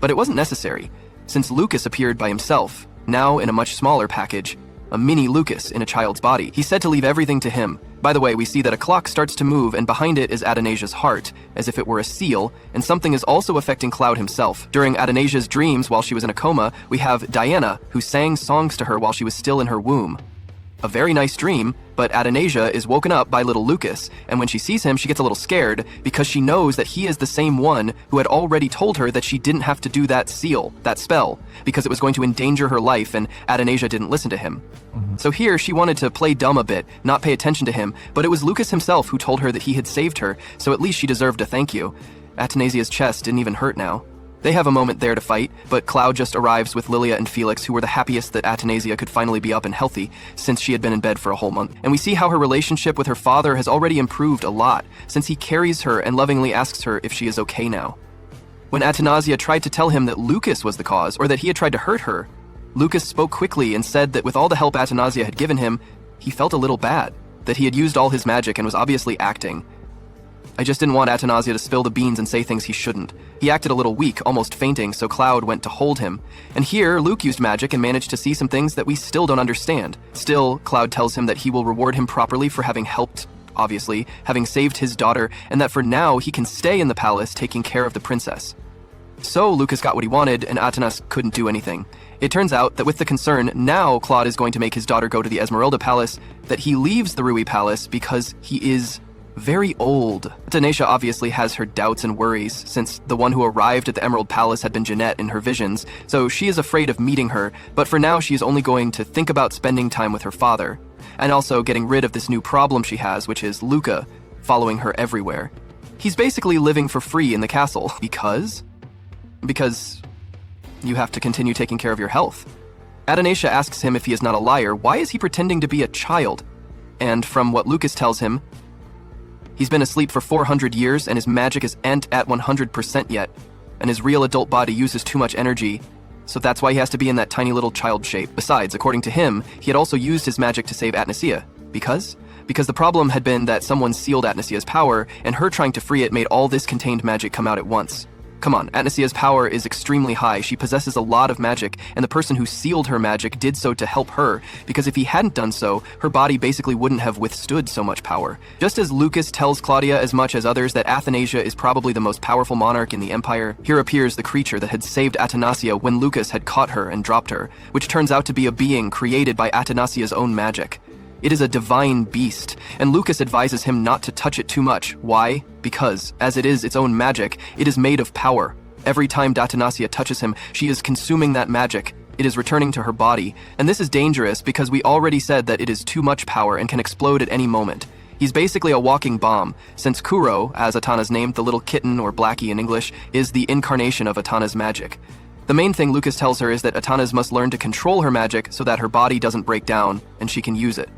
But it wasn't necessary, since Lucas appeared by himself, now in a much smaller package. A mini Lucas in a child's body. He said to leave everything to him. By the way, we see that a clock starts to move, and behind it is Athanasia's heart, as if it were a seal, and something is also affecting Claude himself. During Athanasia's dreams while she was in a coma, we have Diana, who sang songs to her while she was still in her womb. A very nice dream, but Athanasia is woken up by little Lucas, and when she sees him, she gets a little scared because she knows that he is the same one who had already told her that she didn't have to do that seal, that spell, because it was going to endanger her life, and Athanasia didn't listen to him. So here, she wanted to play dumb a bit, not pay attention to him, but it was Lucas himself who told her that he had saved her, so at least she deserved a thank you. Athanasia's chest didn't even hurt now. They have a moment there to fight, but Claude just arrives with Lilia and Felix, who were the happiest that Athanasia could finally be up and healthy, since she had been in bed for a whole month. And we see how her relationship with her father has already improved a lot, since he carries her and lovingly asks her if she is okay now. When Athanasia tried to tell him that Lucas was the cause, or that he had tried to hurt her, Lucas spoke quickly and said that with all the help Athanasia had given him, he felt a little bad, that he had used all his magic and was obviously acting. I just didn't want Athanasia to spill the beans and say things he shouldn't. He acted a little weak, almost fainting, so Claude went to hold him. And here, Luke used magic and managed to see some things that we still don't understand. Still, Claude tells him that he will reward him properly for having helped, obviously, having saved his daughter, and that for now he can stay in the palace taking care of the princess. So Lucas got what he wanted, and Athanas couldn't do anything. It turns out that with the concern, now Claude is going to make his daughter go to the Esmeralda Palace, that he leaves the Rui Palace because he is very old. Athanasia obviously has her doubts and worries, since the one who arrived at the Emerald Palace had been Jeanette in her visions, so she is afraid of meeting her, but for now she is only going to think about spending time with her father, and also getting rid of this new problem she has, which is Luca, following her everywhere. He's basically living for free in the castle, because you have to continue taking care of your health. Athanasia asks him if he is not a liar, why is he pretending to be a child? And from what Lucas tells him, he's been asleep for 400 years and his magic isn't at 100% yet, and his real adult body uses too much energy, so that's why he has to be in that tiny little child shape. Besides, according to him, he had also used his magic to save Athanasia. Because the problem had been that someone sealed Athanasia's power, and her trying to free it made all this contained magic come out at once. Come on, Athanasia's power is extremely high, she possesses a lot of magic, and the person who sealed her magic did so to help her, because if he hadn't done so, her body basically wouldn't have withstood so much power. Just as Lucas tells Claudia as much as others that Athanasia is probably the most powerful monarch in the empire, here appears the creature that had saved Athanasia when Lucas had caught her and dropped her, which turns out to be a being created by Athanasia's own magic. It is a divine beast, and Lucas advises him not to touch it too much. Why? Because, as it is its own magic, it is made of power. Every time Athanasia touches him, she is consuming that magic. It is returning to her body, and this is dangerous because we already said that it is too much power and can explode at any moment. He's basically a walking bomb, since Kuro, as Atana's named, the little kitten or Blackie in English, is the incarnation of Atana's magic. The main thing Lucas tells her is that Atana's must learn to control her magic so that her body doesn't break down and she can use it.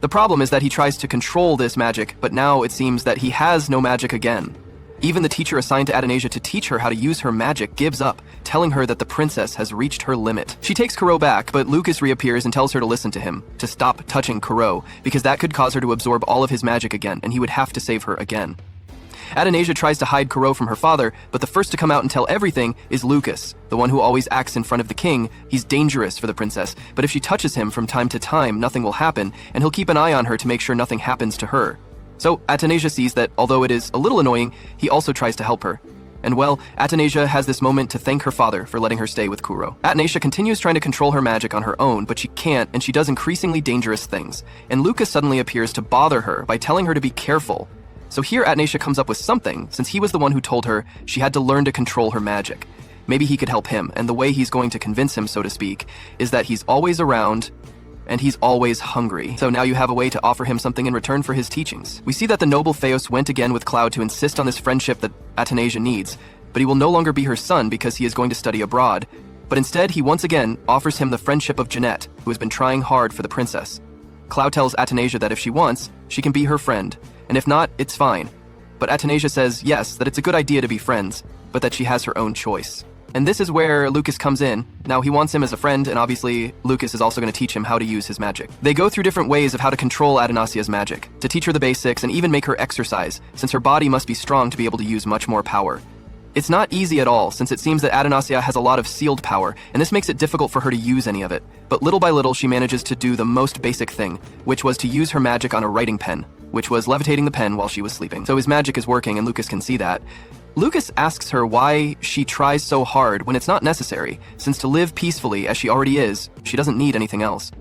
The problem is that he tries to control this magic, but now it seems that he has no magic again. Even the teacher assigned to Athanasia to teach her how to use her magic gives up, telling her that the princess has reached her limit. She takes Kuro back, but Lucas reappears and tells her to listen to him, to stop touching Kuro, because that could cause her to absorb all of his magic again, and he would have to save her again. Athanasia tries to hide Kuro from her father, but the first to come out and tell everything is Lucas, the one who always acts in front of the king. He's dangerous for the princess, but if she touches him from time to time, nothing will happen, and he'll keep an eye on her to make sure nothing happens to her. So Athanasia sees that, although it is a little annoying, he also tries to help her. And well, Athanasia has this moment to thank her father for letting her stay with Kuro. Athanasia continues trying to control her magic on her own, but she can't, and she does increasingly dangerous things. And Lucas suddenly appears to bother her by telling her to be careful. So here Athanasia comes up with something, since he was the one who told her she had to learn to control her magic. Maybe he could help him, and the way he's going to convince him, so to speak, is that he's always around, and he's always hungry. So now you have a way to offer him something in return for his teachings. We see that the noble Theos went again with Claude to insist on this friendship that Athanasia needs, but he will no longer be her son because he is going to study abroad. But instead, he once again offers him the friendship of Jeanette, who has been trying hard for the princess. Claude tells Athanasia that if she wants, she can be her friend, and if not, it's fine. But Athanasia says yes, that it's a good idea to be friends, but that she has her own choice. And this is where Lucas comes in. Now, he wants him as a friend, and obviously, Lucas is also going to teach him how to use his magic. They go through different ways of how to control Athanasia's magic, to teach her the basics and even make her exercise, since her body must be strong to be able to use much more power. It's not easy at all, since it seems that Athanasia has a lot of sealed power, and this makes it difficult for her to use any of it. But little by little, she manages to do the most basic thing, which was to use her magic on a writing pen, which was levitating the pen while she was sleeping. So his magic is working, and Lucas can see that. Lucas asks her why she tries so hard when it's not necessary, since to live peacefully as she already is, she doesn't need anything else.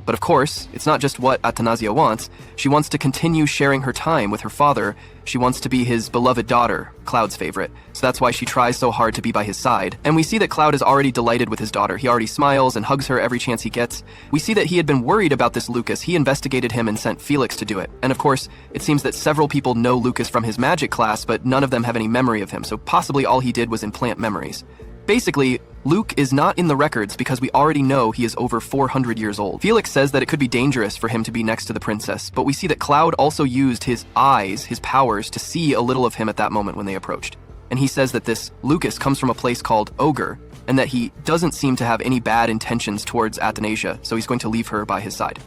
But of course, it's not just what Athanasia wants. She wants to continue sharing her time with her father. She wants to be his beloved daughter, Claude's favorite. So that's why she tries so hard to be by his side. And we see that Claude is already delighted with his daughter. He already smiles and hugs her every chance he gets. We see that he had been worried about this Lucas. He investigated him and sent Felix to do it. And of course, it seems that several people know Lucas from his magic class, but none of them have any memory of him. So possibly all he did was implant memories. Basically, Luke is not in the records because we already know he is over 400 years old. Felix says that it could be dangerous for him to be next to the princess, but we see that Claude also used his eyes, his powers, to see a little of him at that moment when they approached. And he says that this Lucas comes from a place called Ogre, and that he doesn't seem to have any bad intentions towards Athanasia, so he's going to leave her by his side.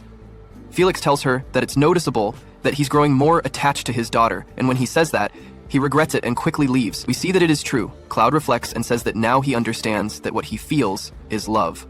Felix tells her that it's noticeable that he's growing more attached to his daughter, and when he says that, he regrets it and quickly leaves. We see that it is true. Claude reflects and says that now he understands that what he feels is love.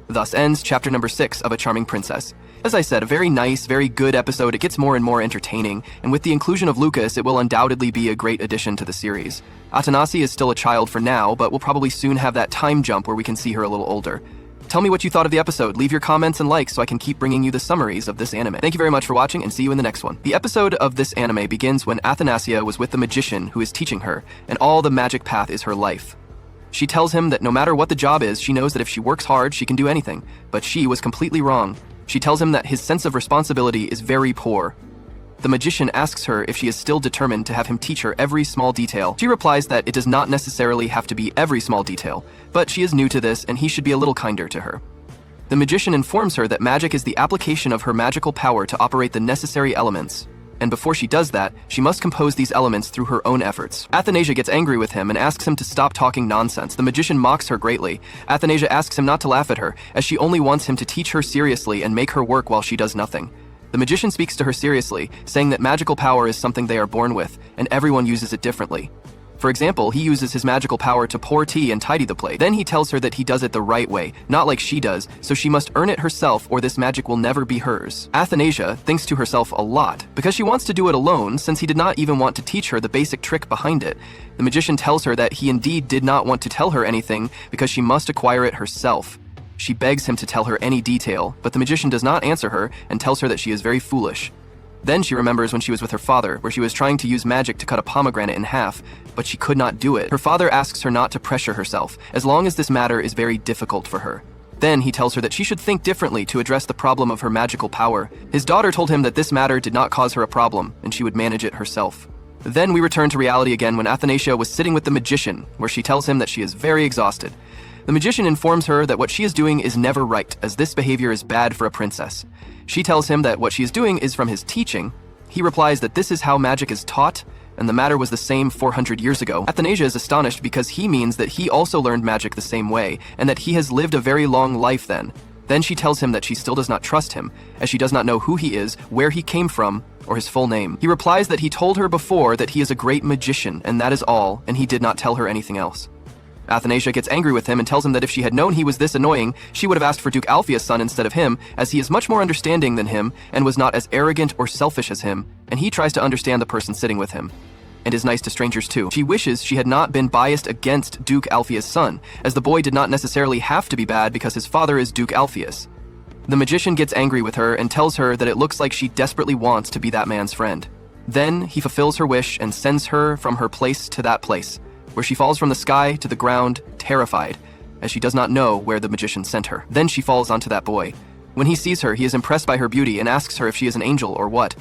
Thus ends chapter number 6 of A Charming Princess. As I said, a very nice, very good episode. It gets more and more entertaining, and with the inclusion of Lucas, it will undoubtedly be a great addition to the series. Athanasia is still a child for now, but we'll probably soon have that time jump where we can see her a little older. Tell me what you thought of the episode. Leave your comments and likes so I can keep bringing you the summaries of this anime. Thank you very much for watching, and see you in the next one. The episode of this anime begins when Athanasia was with the magician who is teaching her, and all the magic path is her life. She tells him that no matter what the job is, she knows that if she works hard, she can do anything. But she was completely wrong. She tells him that his sense of responsibility is very poor. The magician asks her if she is still determined to have him teach her every small detail. She replies that it does not necessarily have to be every small detail, but she is new to this and he should be a little kinder to her. The magician informs her that magic is the application of her magical power to operate the necessary elements, and before she does that, she must compose these elements through her own efforts. Athanasia gets angry with him and asks him to stop talking nonsense. The magician mocks her greatly. Athanasia asks him not to laugh at her, as she only wants him to teach her seriously and make her work while she does nothing. The magician speaks to her seriously, saying that magical power is something they are born with, and everyone uses it differently. For example, he uses his magical power to pour tea and tidy the plate. Then he tells her that he does it the right way, not like she does, so she must earn it herself or this magic will never be hers. Athanasia thinks to herself a lot, because she wants to do it alone since he did not even want to teach her the basic trick behind it. The magician tells her that he indeed did not want to tell her anything because she must acquire it herself. She begs him to tell her any detail, but the magician does not answer her and tells her that she is very foolish. Then she remembers when she was with her father, where she was trying to use magic to cut a pomegranate in half, but she could not do it. Her father asks her not to pressure herself, as long as this matter is very difficult for her. Then he tells her that she should think differently to address the problem of her magical power. His daughter told him that this matter did not cause her a problem, and she would manage it herself. Then we return to reality again when Athanasia was sitting with the magician, where she tells him that she is very exhausted. The magician informs her that what she is doing is never right, as this behavior is bad for a princess. She tells him that what she is doing is from his teaching. He replies that this is how magic is taught, and the matter was the same 400 years ago. Athanasia is astonished because he means that he also learned magic the same way, and that he has lived a very long life then. Then she tells him that she still does not trust him, as she does not know who he is, where he came from, or his full name. He replies that he told her before that he is a great magician, and that is all, and he did not tell her anything else. Athanasia gets angry with him and tells him that if she had known he was this annoying, she would have asked for Duke Alpheus' son instead of him, as he is much more understanding than him and was not as arrogant or selfish as him, and he tries to understand the person sitting with him. and is nice to strangers too. She wishes she had not been biased against Duke Alpheus' son, as the boy did not necessarily have to be bad because his father is Duke Alpheus. The magician gets angry with her and tells her that it looks like she desperately wants to be that man's friend. Then he fulfills her wish and sends her from her place to that place, where she falls from the sky to the ground, terrified, as she does not know where the magician sent her. Then she falls onto that boy. When he sees her, he is impressed by her beauty and asks her if she is an angel or what.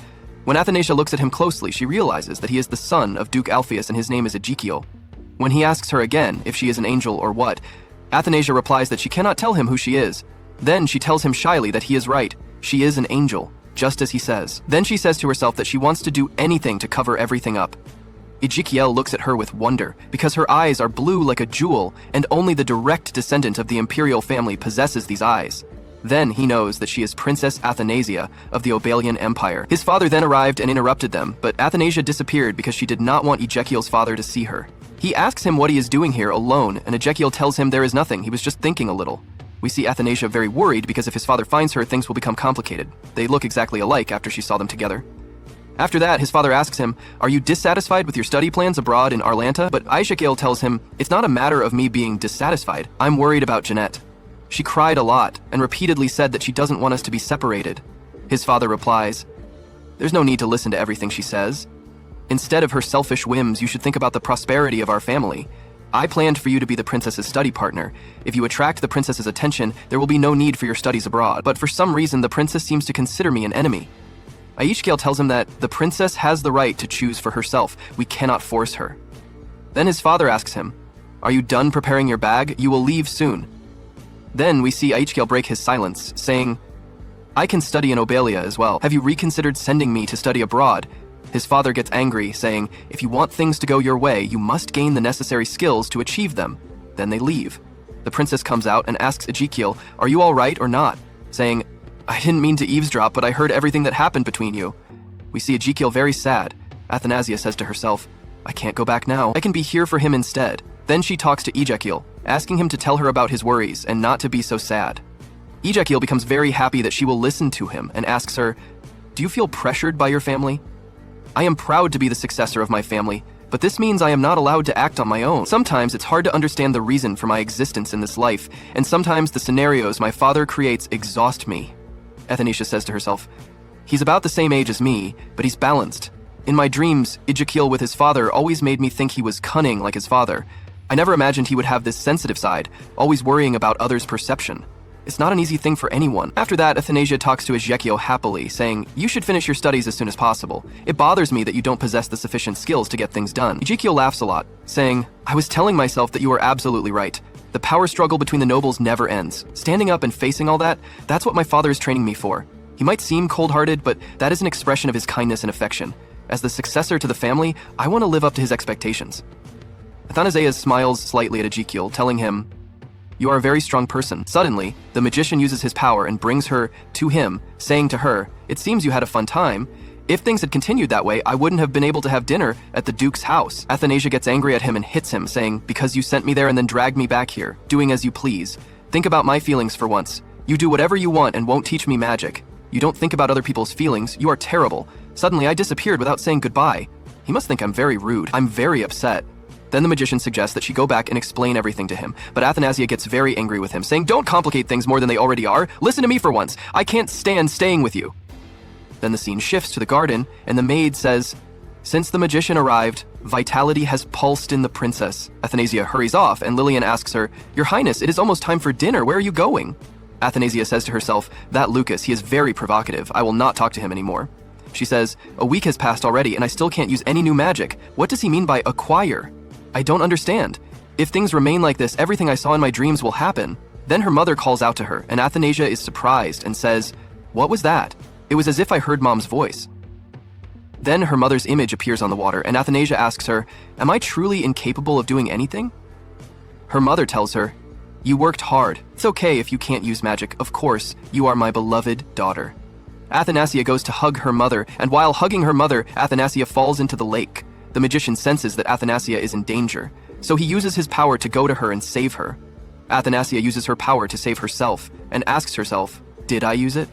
When Athanasia looks at him closely, she realizes that he is the son of Duke Alpheus and his name is Ezekiel. When he asks her again if she is an angel or what, Athanasia replies that she cannot tell him who she is. Then she tells him shyly that he is right. She is an angel, just as he says. Then she says to herself that she wants to do anything to cover everything up. Ezekiel looks at her with wonder, because her eyes are blue like a jewel, and only the direct descendant of the imperial family possesses these eyes. Then he knows that she is Princess Athanasia of the Obelian Empire. His father then arrived and interrupted them, but Athanasia disappeared because she did not want Ezekiel's father to see her. He asks him what he is doing here alone, and Ezekiel tells him there is nothing, he was just thinking a little. We see Athanasia very worried because if his father finds her, things will become complicated. They look exactly alike after she saw them together. After that, his father asks him, "Are you dissatisfied with your study plans abroad in Arlanta?" But Ezekiel tells him, "It's not a matter of me being dissatisfied. I'm worried about Jeanette. She cried a lot and repeatedly said that she doesn't want us to be separated." His father replies, "There's no need to listen to everything she says. Instead of her selfish whims, you should think about the prosperity of our family. I planned for you to be the princess's study partner. If you attract the princess's attention, there will be no need for your studies abroad. But for some reason, the princess seems to consider me an enemy." Ezekiel tells him that the princess has the right to choose for herself. We cannot force her. Then his father asks him, "Are you done preparing your bag? You will leave soon." Then we see Ezekiel break his silence, saying, "I can study in Obelia as well. Have you reconsidered sending me to study abroad?" His father gets angry, saying, "If you want things to go your way, you must gain the necessary skills to achieve them." Then they leave. The princess comes out and asks Ezekiel, "Are you all right or not?" saying, "I didn't mean to eavesdrop, but I heard everything that happened between you." We see Ezekiel very sad. Athanasia says to herself, "I can't go back now. I can be here for him instead." Then she talks to Ezekiel, asking him to tell her about his worries and not to be so sad. Ezekiel becomes very happy that she will listen to him and asks her, "Do you feel pressured by your family?" "I am proud to be the successor of my family, but this means I am not allowed to act on my own. Sometimes it's hard to understand the reason for my existence in this life, and sometimes the scenarios my father creates exhaust me." Athanasia says to herself, "He's about the same age as me, but he's balanced. In my dreams, Ezekiel with his father always made me think he was cunning like his father. I never imagined he would have this sensitive side, always worrying about others' perception. It's not an easy thing for anyone." After that, Athanasia talks to Ezekiel happily, saying, "You should finish your studies as soon as possible. It bothers me that you don't possess the sufficient skills to get things done." Ezekiel laughs a lot, saying, "I was telling myself that you are absolutely right. The power struggle between the nobles never ends. Standing up and facing all that, that's what my father is training me for. He might seem cold-hearted, but that is an expression of his kindness and affection. As the successor to the family, I want to live up to his expectations." Athanasia smiles slightly at Ezekiel, telling him, "You are a very strong person." Suddenly, the magician uses his power and brings her to him, saying to her, "It seems you had a fun time. If things had continued that way, I wouldn't have been able to have dinner at the Duke's house." Athanasia gets angry at him and hits him, saying, "Because you sent me there and then dragged me back here, doing as you please. Think about my feelings for once. You do whatever you want and won't teach me magic. You don't think about other people's feelings. You are terrible. Suddenly, I disappeared without saying goodbye. He must think I'm very rude. I'm very upset." Then the magician suggests that she go back and explain everything to him, but Athanasia gets very angry with him, saying, "Don't complicate things more than they already are. Listen to me for once. I can't stand staying with you." Then the scene shifts to the garden, and the maid says, "Since the magician arrived, vitality has pulsed in the princess." Athanasia hurries off, and Lillian asks her, "Your Highness, it is almost time for dinner. Where are you going?" Athanasia says to herself, "That Lucas, he is very provocative. I will not talk to him anymore." She says, "A week has passed already, and I still can't use any new magic. What does he mean by acquire? I don't understand. If things remain like this, everything I saw in my dreams will happen." Then her mother calls out to her, and Athanasia is surprised and says, "What was that? It was as if I heard Mom's voice." Then her mother's image appears on the water, and Athanasia asks her, "Am I truly incapable of doing anything?" Her mother tells her, "You worked hard. It's okay if you can't use magic. Of course, you are my beloved daughter." Athanasia goes to hug her mother, and while hugging her mother, Athanasia falls into the lake. The magician senses that Athanasia is in danger, so he uses his power to go to her and save her. Athanasia uses her power to save herself, and asks herself, "Did I use it?"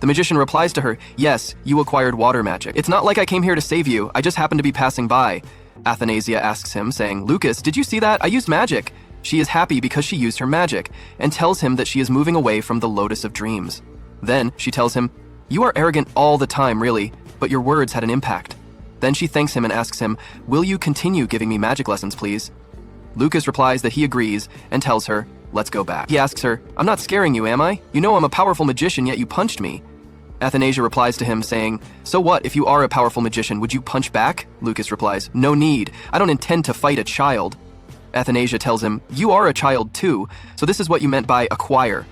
The magician replies to her, "Yes, you acquired water magic. It's not like I came here to save you, I just happened to be passing by." Athanasia asks him, saying, "Lucas, did you see that? I used magic." She is happy because she used her magic, and tells him that she is moving away from the Lotus of Dreams. Then she tells him, "You are arrogant all the time, really, but your words had an impact." Then she thanks him and asks him, "Will you continue giving me magic lessons, please?" Lucas replies that he agrees and tells her, "Let's go back." He asks her, "I'm not scaring you, am I? You know I'm a powerful magician, yet you punched me." Athanasia replies to him, saying, "So what, if you are a powerful magician, would you punch back?" Lucas replies, "No need. I don't intend to fight a child." Athanasia tells him, "You are a child too, so this is what you meant by acquire.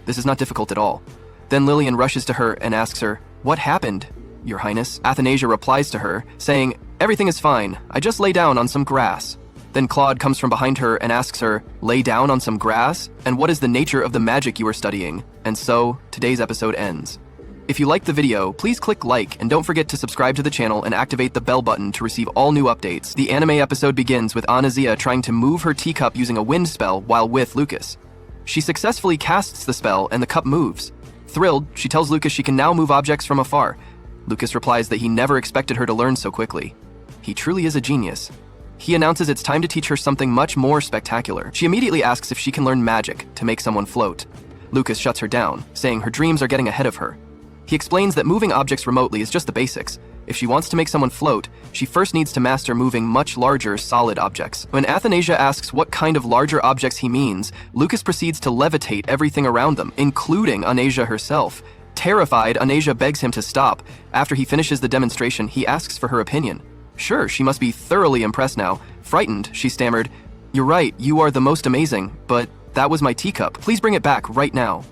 This is not difficult at all." Then Lillian rushes to her and asks her, "What happened, Your Highness?" Athanasia replies to her, saying, "Everything is fine. I just lay down on some grass." Then Claude comes from behind her and asks her, "Lay down on some grass? And what is the nature of the magic you are studying?" And so, today's episode ends. If you liked the video, please click like and don't forget to subscribe to the channel and activate the bell button to receive all new updates. The anime episode begins with Athanasia trying to move her teacup using a wind spell while with Lucas. She successfully casts the spell and the cup moves. Thrilled, she tells Lucas she can now move objects from afar. Lucas replies that he never expected her to learn so quickly. He truly is a genius. He announces it's time to teach her something much more spectacular. She immediately asks if she can learn magic to make someone float. Lucas shuts her down, saying her dreams are getting ahead of her. He explains that moving objects remotely is just the basics. If she wants to make someone float, she first needs to master moving much larger, solid objects. When Athanasia asks what kind of larger objects he means, Lucas proceeds to levitate everything around them, including Athanasia herself. Terrified, Athanasia begs him to stop. After he finishes the demonstration, he asks for her opinion. Sure, she must be thoroughly impressed now. Frightened, she stammered, "You're right, you are the most amazing, but that was my teacup. Please bring it back right now."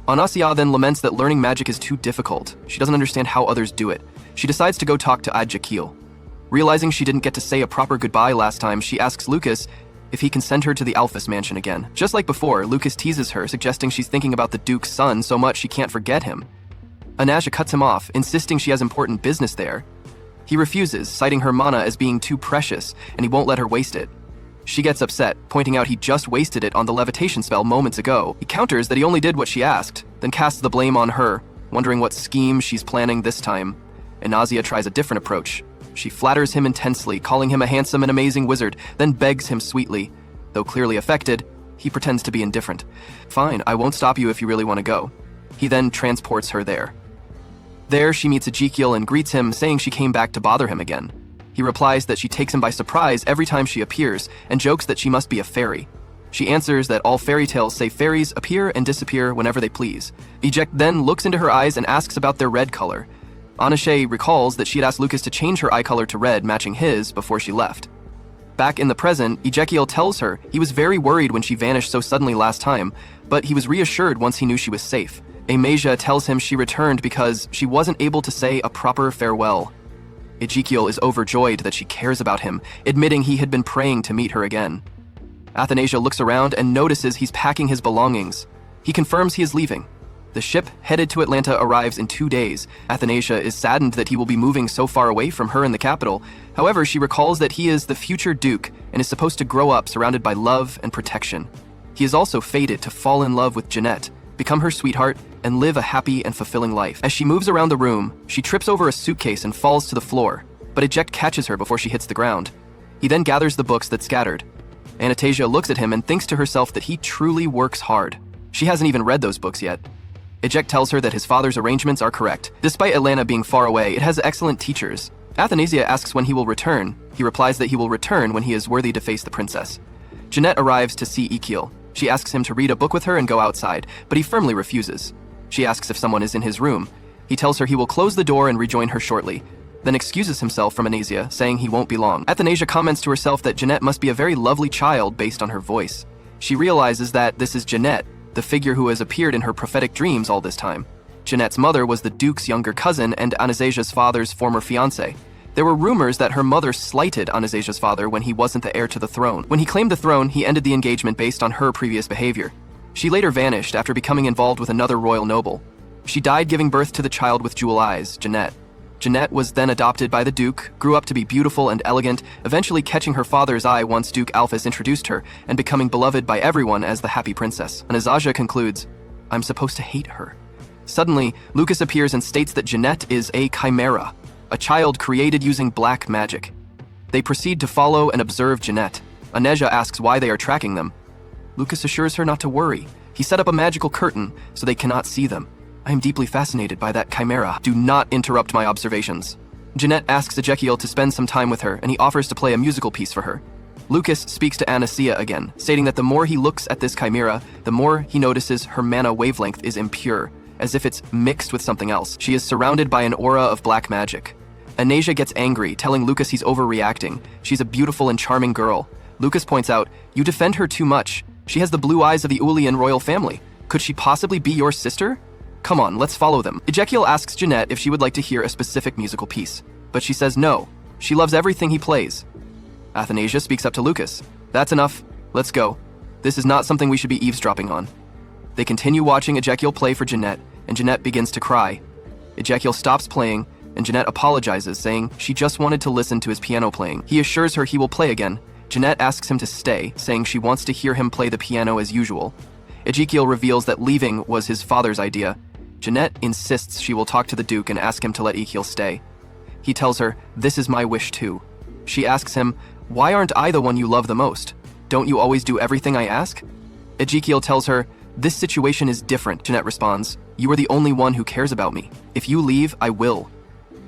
Athanasia then laments that learning magic is too difficult. She doesn't understand how others do it. She decides to go talk to Adjakil. Realizing she didn't get to say a proper goodbye last time, she asks Lucas if he can send her to the Alphys mansion again. Just like before, Lucas teases her, suggesting she's thinking about the Duke's son so much she can't forget him. Athanasia cuts him off, insisting she has important business there. He refuses, citing her mana as being too precious, and he won't let her waste it. She gets upset, pointing out he just wasted it on the levitation spell moments ago. He counters that he only did what she asked, then casts the blame on her, wondering what scheme she's planning this time. Athanasia tries a different approach. She flatters him intensely, calling him a handsome and amazing wizard, then begs him sweetly. Though clearly affected, he pretends to be indifferent. "Fine, I won't stop you if you really want to go." He then transports her there. There, she meets Ezekiel and greets him, saying she came back to bother him again. He replies that she takes him by surprise every time she appears, and jokes that she must be a fairy. She answers that all fairy tales say fairies appear and disappear whenever they please. Ejek then looks into her eyes and asks about their red color. Athanasia recalls that she had asked Lucas to change her eye color to red, matching his, before she left. Back in the present, Ezekiel tells her he was very worried when she vanished so suddenly last time, but he was reassured once he knew she was safe. Athanasia tells him she returned because she wasn't able to say a proper farewell. Ezekiel is overjoyed that she cares about him, admitting he had been praying to meet her again. Athanasia looks around and notices he's packing his belongings. He confirms he is leaving. The ship headed to Atlanta arrives in 2 days. Athanasia is saddened that he will be moving so far away from her in the capital. However, she recalls that he is the future Duke and is supposed to grow up surrounded by love and protection. He is also fated to fall in love with Jeanette, become her sweetheart, and live a happy and fulfilling life. As she moves around the room, she trips over a suitcase and falls to the floor, but Eject catches her before she hits the ground. He then gathers the books that scattered. Anastasia looks at him and thinks to herself that he truly works hard. She hasn't even read those books yet. Eject tells her that his father's arrangements are correct. Despite Atlanta being far away, it has excellent teachers. Athanasia asks when he will return. He replies that he will return when he is worthy to face the princess. Jeanette arrives to see Ezekiel. She asks him to read a book with her and go outside, but he firmly refuses. She asks if someone is in his room. He tells her he will close the door and rejoin her shortly, then excuses himself from Athanasia, saying he won't be long. Athanasia comments to herself that Jeanette must be a very lovely child based on her voice. She realizes that this is Jeanette, the figure who has appeared in her prophetic dreams all this time. Jeanette's mother was the Duke's younger cousin and Anastasia's father's former fiancé. There were rumors that her mother slighted Anastasia's father when he wasn't the heir to the throne. When he claimed the throne, he ended the engagement based on her previous behavior. She later vanished after becoming involved with another royal noble. She died giving birth to the child with jewel eyes, Jeanette. Jeanette was then adopted by the Duke, grew up to be beautiful and elegant, eventually catching her father's eye once Duke Alphys introduced her, and becoming beloved by everyone as the happy princess. Anastasia concludes, "I'm supposed to hate her." Suddenly, Lucas appears and states that Jeanette is a chimera, a child created using black magic. They proceed to follow and observe Jeanette. Athanasia asks why they are tracking them. Lucas assures her not to worry. He set up a magical curtain so they cannot see them. I am deeply fascinated by that chimera. Do not interrupt my observations. Jeanette asks Ezekiel to spend some time with her, and he offers to play a musical piece for her. Lucas speaks to Athanasia again, stating that the more he looks at this chimera, the more he notices her mana wavelength is impure, as if it's mixed with something else. She is surrounded by an aura of black magic. Athanasia gets angry, telling Lucas he's overreacting. She's a beautiful and charming girl. Lucas points out, "You defend her too much. She has the blue eyes of the Ulian royal family. Could she possibly be your sister? Come on, let's follow them." Ezekiel asks Jeanette if she would like to hear a specific musical piece, but she says no. She loves everything he plays. Athanasia speaks up to Lucas. "That's enough. Let's go. This is not something we should be eavesdropping on." They continue watching Ezekiel play for Jeanette, and Jeanette begins to cry. Ezekiel stops playing, and Jeanette apologizes, saying she just wanted to listen to his piano playing. He assures her he will play again. Jeanette asks him to stay, saying she wants to hear him play the piano as usual. Ezekiel reveals that leaving was his father's idea. Jeanette insists she will talk to the Duke and ask him to let Ezekiel stay. He tells her, "This is my wish too." She asks him, "Why aren't I the one you love the most? Don't you always do everything I ask?" Ezekiel tells her, "This situation is different." Jeanette responds, "You are the only one who cares about me. If you leave, I will."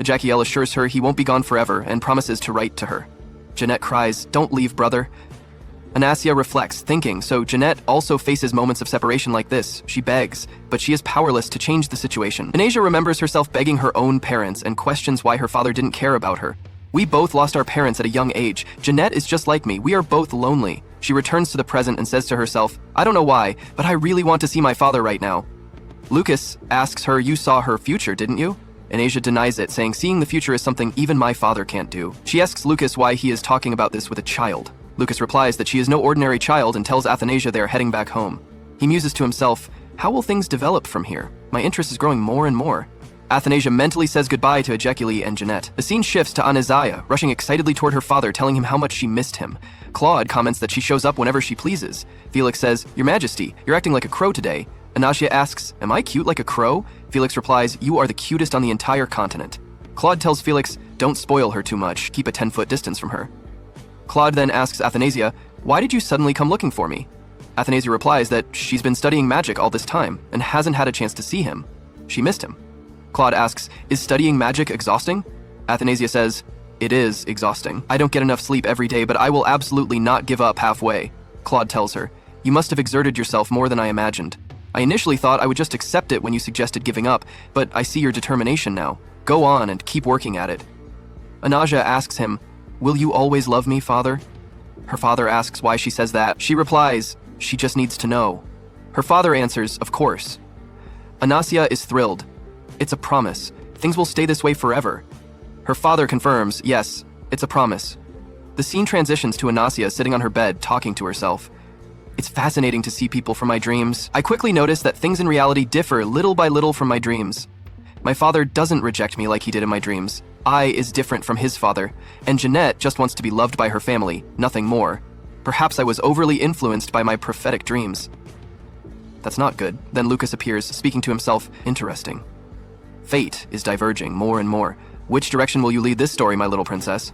Ezekiel assures her he won't be gone forever and promises to write to her. Jeanette cries, "Don't leave, brother." Athanasia reflects, thinking, so Jeanette also faces moments of separation like this. She begs, but she is powerless to change the situation. Athanasia remembers herself begging her own parents and questions why her father didn't care about her. "We both lost our parents at a young age. Jeanette is just like me. We are both lonely." She returns to the present and says to herself, "I don't know why, but I really want to see my father right now." Lucas asks her, "You saw her future, didn't you?" Athanasia denies it, saying seeing the future is something even my father can't do. She asks Lucas why he is talking about this with a child. Lucas replies that she is no ordinary child and tells Athanasia they are heading back home. He muses to himself, "How will things develop from here? My interest is growing more and more." Athanasia mentally says goodbye to Ezekiel and Jeanette. The scene shifts to Athanasia, rushing excitedly toward her father, telling him how much she missed him. Claude comments that she shows up whenever she pleases. Felix says, "Your Majesty, you're acting like a crow today." Athanasia asks, "Am I cute like a crow?" Felix replies, "You are the cutest on the entire continent." Claude tells Felix, "Don't spoil her too much, keep a 10-foot distance from her." Claude then asks Athanasia, "Why did you suddenly come looking for me?" Athanasia replies that she's been studying magic all this time and hasn't had a chance to see him. She missed him. Claude asks, "Is studying magic exhausting?" Athanasia says, "It is exhausting. I don't get enough sleep every day, but I will absolutely not give up halfway." Claude tells her, "You must have exerted yourself more than I imagined. I initially thought I would just accept it when you suggested giving up, but I see your determination now. Go on and keep working at it." Athanasia asks him, "Will you always love me, father?" Her father asks why she says that. She replies, "She just needs to know." Her father answers, "Of course." Athanasia is thrilled. "It's a promise. Things will stay this way forever." Her father confirms, "Yes, it's a promise." The scene transitions to Athanasia sitting on her bed, talking to herself. "It's fascinating to see people from my dreams. I quickly notice that things in reality differ little by little from my dreams. My father doesn't reject me like he did in my dreams. I is different from his father, and Jeanette just wants to be loved by her family, nothing more. Perhaps I was overly influenced by my prophetic dreams." That's not good. Then Lucas appears, speaking to himself, "Interesting. Fate is diverging more and more. Which direction will you lead this story, my little princess?"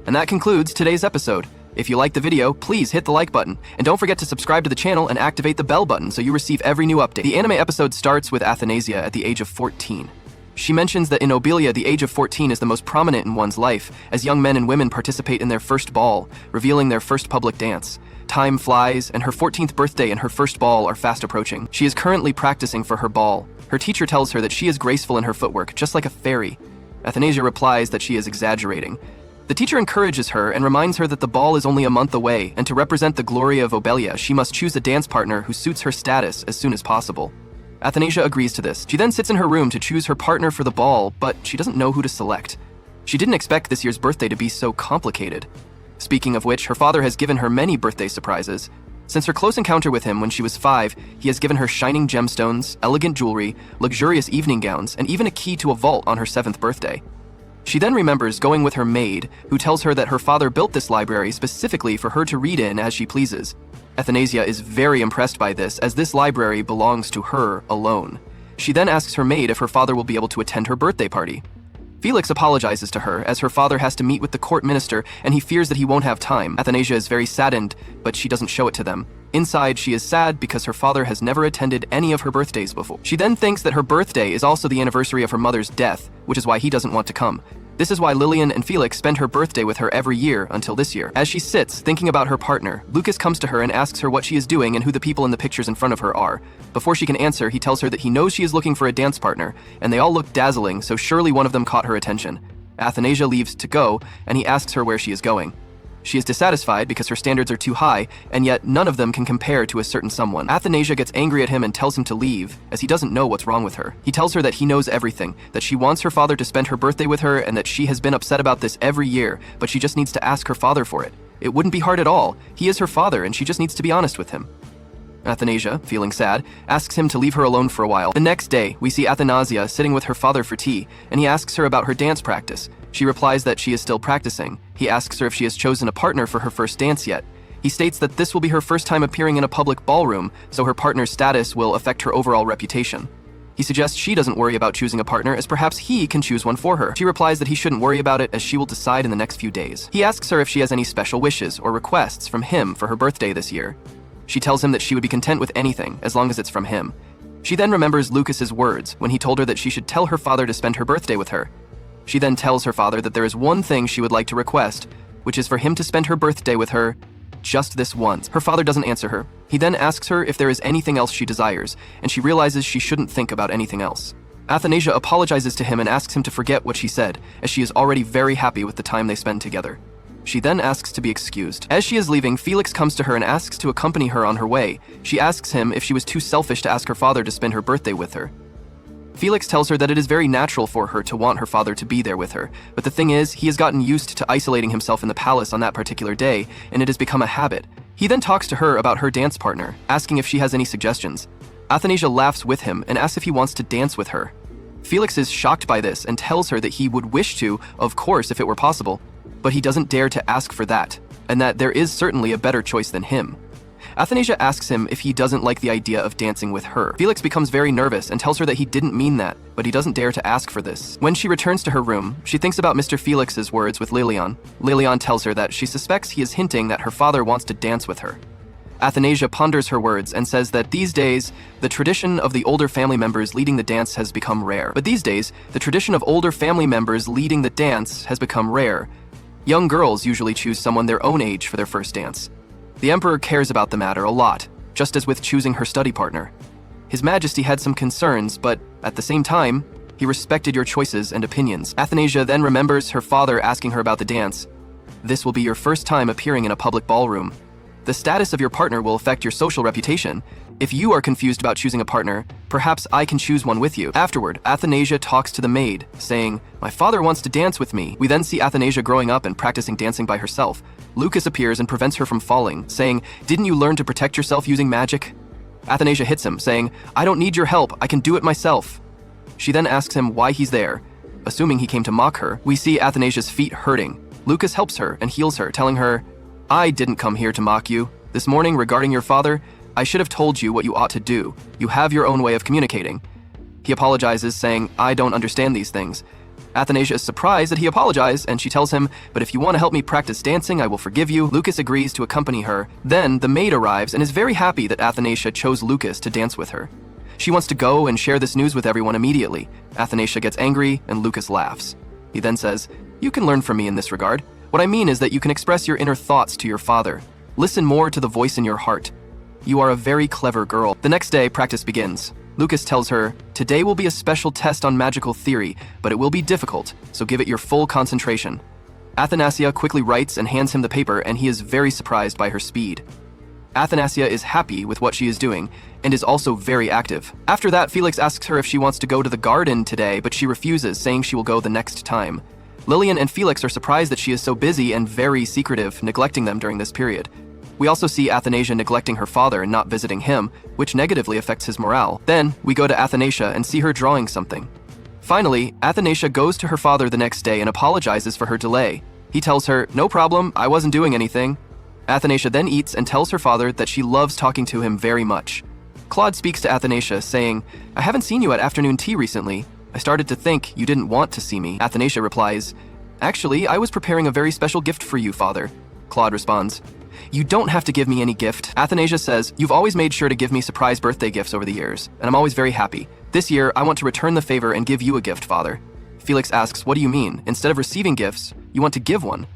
And that concludes today's episode. If you liked the video, please hit the like button, and don't forget to subscribe to the channel and activate the bell button so you receive every new update. The anime episode starts with Athanasia at the age of 14. She mentions that in Obelia, the age of 14 is the most prominent in one's life, as young men and women participate in their first ball, revealing their first public dance. Time flies, and her 14th birthday and her first ball are fast approaching. She is currently practicing for her ball. Her teacher tells her that she is graceful in her footwork, just like a fairy. Athanasia replies that she is exaggerating. The teacher encourages her and reminds her that the ball is only a month away, and to represent the glory of Obelia, she must choose a dance partner who suits her status as soon as possible. Athanasia agrees to this. She then sits in her room to choose her partner for the ball, but she doesn't know who to select. She didn't expect this year's birthday to be so complicated. Speaking of which, her father has given her many birthday surprises. Since her close encounter with him when she was 5, he has given her shining gemstones, elegant jewelry, luxurious evening gowns, and even a key to a vault on her 7th birthday. She then remembers going with her maid, who tells her that her father built this library specifically for her to read in as she pleases. Athanasia is very impressed by this, as this library belongs to her alone. She then asks her maid if her father will be able to attend her birthday party. Felix apologizes to her as her father has to meet with the court minister and he fears that he won't have time. Athanasia is very saddened, but she doesn't show it to them. Inside, she is sad because her father has never attended any of her birthdays before. She then thinks that her birthday is also the anniversary of her mother's death, which is why he doesn't want to come. This is why Lillian and Felix spend her birthday with her every year until this year. As she sits, thinking about her partner, Lucas comes to her and asks her what she is doing and who the people in the pictures in front of her are. Before she can answer, he tells her that he knows she is looking for a dance partner, and they all look dazzling, so surely one of them caught her attention. Athanasia leaves to go, and he asks her where she is going. She is dissatisfied because her standards are too high, and yet none of them can compare to a certain someone. Athanasia gets angry at him and tells him to leave, as he doesn't know what's wrong with her. He tells her that he knows everything, that she wants her father to spend her birthday with her, and that she has been upset about this every year, but she just needs to ask her father for it. It wouldn't be hard at all. He is her father, and she just needs to be honest with him. Athanasia, feeling sad, asks him to leave her alone for a while. The next day, we see Athanasia sitting with her father for tea, and he asks her about her dance practice. She replies that she is still practicing. He asks her if she has chosen a partner for her first dance yet. He states that this will be her first time appearing in a public ballroom, so her partner's status will affect her overall reputation. He suggests she doesn't worry about choosing a partner, as perhaps he can choose one for her. She replies that he shouldn't worry about it, as she will decide in the next few days. He asks her if she has any special wishes or requests from him for her birthday this year. She tells him that she would be content with anything, as long as it's from him. She then remembers Lucas's words when he told her that she should tell her father to spend her birthday with her. She then tells her father that there is one thing she would like to request, which is for him to spend her birthday with her just this once. Her father doesn't answer her. He then asks her if there is anything else she desires, and she realizes she shouldn't think about anything else. Athanasia apologizes to him and asks him to forget what she said, as she is already very happy with the time they spend together. She then asks to be excused. As she is leaving, Felix comes to her and asks to accompany her on her way. She asks him if she was too selfish to ask her father to spend her birthday with her. Felix tells her that it is very natural for her to want her father to be there with her, but the thing is, he has gotten used to isolating himself in the palace on that particular day, and it has become a habit. He then talks to her about her dance partner, asking if she has any suggestions. Athanasia laughs with him and asks if he wants to dance with her. Felix is shocked by this and tells her that he would wish to, of course, if it were possible, but he doesn't dare to ask for that, and that there is certainly a better choice than him. Athanasia asks him if he doesn't like the idea of dancing with her. Felix becomes very nervous and tells her that he didn't mean that, but he doesn't dare to ask for this. When she returns to her room, she thinks about Mr. Felix's words with Lilian. Lilian tells her that she suspects he is hinting that her father wants to dance with her. Athanasia ponders her words and says that these days, the tradition of the older family members leading the dance has become rare. But these days, the tradition of older family members leading the dance has become rare. Young girls usually choose someone their own age for their first dance. The Emperor cares about the matter a lot, just as with choosing her study partner. His Majesty had some concerns, but at the same time, he respected your choices and opinions. Athanasia then remembers her father asking her about the dance. This will be your first time appearing in a public ballroom. The status of your partner will affect your social reputation. If you are confused about choosing a partner, perhaps I can choose one with you. Afterward, Athanasia talks to the maid, saying, "My father wants to dance with me." We then see Athanasia growing up and practicing dancing by herself. Lucas appears and prevents her from falling, saying, "Didn't you learn to protect yourself using magic?" Athanasia hits him, saying, "I don't need your help, I can do it myself." She then asks him why he's there. Assuming he came to mock her, we see Athanasia's feet hurting. Lucas helps her and heals her, telling her, "I didn't come here to mock you. This morning, regarding your father, I should have told you what you ought to do. You have your own way of communicating." He apologizes, saying, "I don't understand these things." Athanasia is surprised that he apologized, and she tells him, "But if you want to help me practice dancing, I will forgive you." Lucas agrees to accompany her. Then, the maid arrives and is very happy that Athanasia chose Lucas to dance with her. She wants to go and share this news with everyone immediately. Athanasia gets angry, and Lucas laughs. He then says, "You can learn from me in this regard. What I mean is that you can express your inner thoughts to your father. Listen more to the voice in your heart. You are a very clever girl." The next day, practice begins. Lucas tells her, "Today will be a special test on magical theory, but it will be difficult, so give it your full concentration." Athanasia quickly writes and hands him the paper, and he is very surprised by her speed. Athanasia is happy with what she is doing, and is also very active. After that, Felix asks her if she wants to go to the garden today, but she refuses, saying she will go the next time. Lillian and Felix are surprised that she is so busy and very secretive, neglecting them during this period. We also see Athanasia neglecting her father and not visiting him, which negatively affects his morale. Then, we go to Athanasia and see her drawing something. Finally, Athanasia goes to her father the next day and apologizes for her delay. He tells her, "No problem, I wasn't doing anything." Athanasia then eats and tells her father that she loves talking to him very much. Claude speaks to Athanasia, saying, "I haven't seen you at afternoon tea recently. I started to think you didn't want to see me. Athanasia replies, Actually, I was preparing a very special gift for you, father. Claude responds, You don't have to give me any gift. Athanasia says, You've always made sure to give me surprise birthday gifts over the years, and I'm always very happy. This year, I want to return the favor and give you a gift, father. Felix asks, What do you mean? Instead of receiving gifts, you want to give one?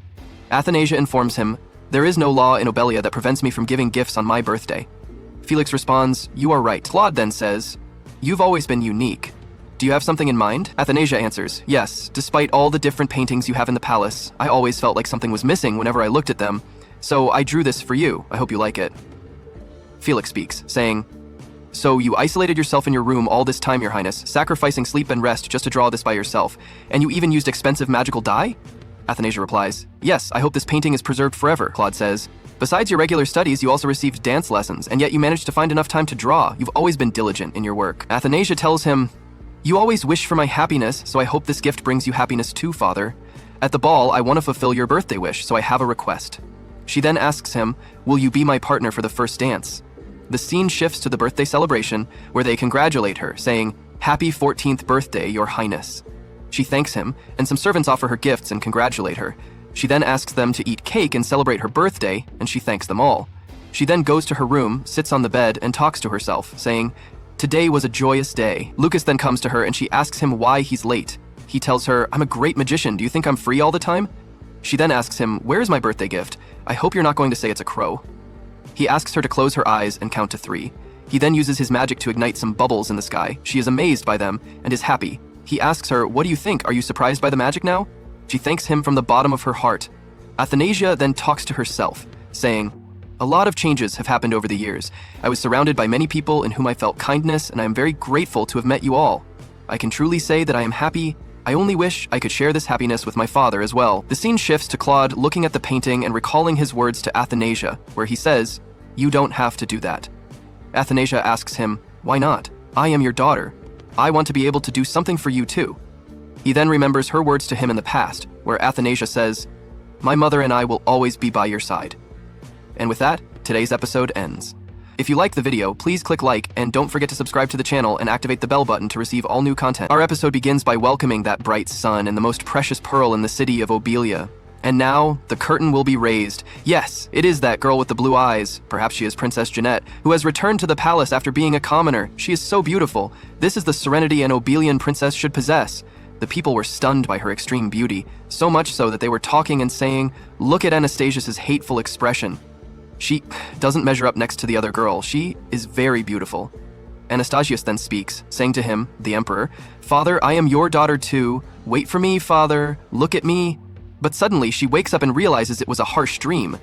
Athanasia informs him, There is no law in Obelia that prevents me from giving gifts on my birthday. Felix responds, You are right. Claude then says, You've always been unique. Do you have something in mind? Athanasia answers, Yes, despite all the different paintings you have in the palace, I always felt like something was missing whenever I looked at them, so I drew this for you. I hope you like it. Felix speaks, saying, So you isolated yourself in your room all this time, Your Highness, sacrificing sleep and rest just to draw this by yourself, and you even used expensive magical dye? Athanasia replies, Yes, I hope this painting is preserved forever. Claude says, Besides your regular studies, you also received dance lessons, and yet you managed to find enough time to draw. You've always been diligent in your work. Athanasia tells him, You always wish for my happiness, so I hope this gift brings you happiness too, father. At the ball, I want to fulfill your birthday wish, so I have a request. She then asks him, Will you be my partner for the first dance? The scene shifts to the birthday celebration, where they congratulate her, saying, Happy 14th birthday, Your Highness. She thanks him, and some servants offer her gifts and congratulate her. She then asks them to eat cake and celebrate her birthday, and she thanks them all. She then goes to her room, sits on the bed, and talks to herself, saying, Today was a joyous day. Lucas then comes to her and she asks him why he's late. He tells her, I'm a great magician. Do you think I'm free all the time? She then asks him, Where is my birthday gift? I hope you're not going to say it's a crow. He asks her to close her eyes and count to 3. He then uses his magic to ignite some bubbles in the sky. She is amazed by them and is happy. He asks her, What do you think? Are you surprised by the magic now? She thanks him from the bottom of her heart. Athanasia then talks to herself, saying, A lot of changes have happened over the years. I was surrounded by many people in whom I felt kindness, and I am very grateful to have met you all. I can truly say that I am happy. I only wish I could share this happiness with my father as well. The scene shifts to Claude looking at the painting and recalling his words to Athanasia, where he says, You don't have to do that. Athanasia asks him, Why not? I am your daughter. I want to be able to do something for you too. He then remembers her words to him in the past, where Athanasia says, My mother and I will always be by your side. And with that, today's episode ends. If you liked the video, please click like and don't forget to subscribe to the channel and activate the bell button to receive all new content. Our episode begins by welcoming that bright sun and the most precious pearl in the city of Obelia. And now, the curtain will be raised. Yes, it is that girl with the blue eyes. Perhaps she is Princess Jeanette, who has returned to the palace after being a commoner. She is so beautiful. This is the serenity an Obelian princess should possess. The people were stunned by her extreme beauty, so much so that they were talking and saying, Look at Anastasius's hateful expression. She doesn't measure up next to the other girl. She is very beautiful. Anastasius then speaks, saying to him, the emperor, Father, I am your daughter too. Wait for me, father. Look at me. But suddenly she wakes up and realizes it was a harsh dream.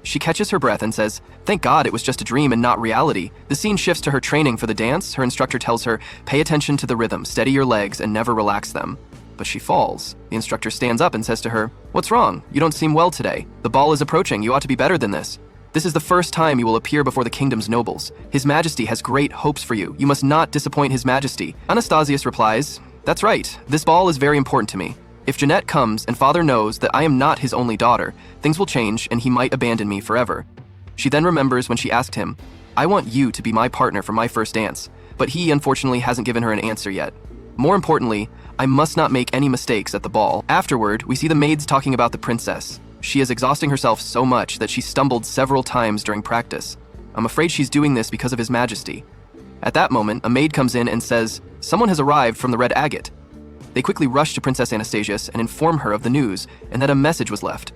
She catches her breath and says, Thank God it was just a dream and not reality. The scene shifts to her training for the dance. Her instructor tells her, Pay attention to the rhythm, steady your legs, and never relax them. But she falls. The instructor stands up and says to her, What's wrong? You don't seem well today. The ball is approaching. You ought to be better than this. This is the first time you will appear before the kingdom's nobles. His Majesty has great hopes for you. You must not disappoint His Majesty. Anastasius replies, That's right. This ball is very important to me. If Jeanette comes and father knows that I am not his only daughter, things will change and he might abandon me forever. She then remembers when she asked him, I want you to be my partner for my first dance, but he unfortunately hasn't given her an answer yet. More importantly, I must not make any mistakes at the ball. Afterward, we see the maids talking about the princess. She is exhausting herself so much that she stumbled several times during practice. I'm afraid she's doing this because of His Majesty. At that moment, a maid comes in and says, Someone has arrived from the Red Agate. They quickly rush to Princess Anastasius and inform her of the news and that a message was left.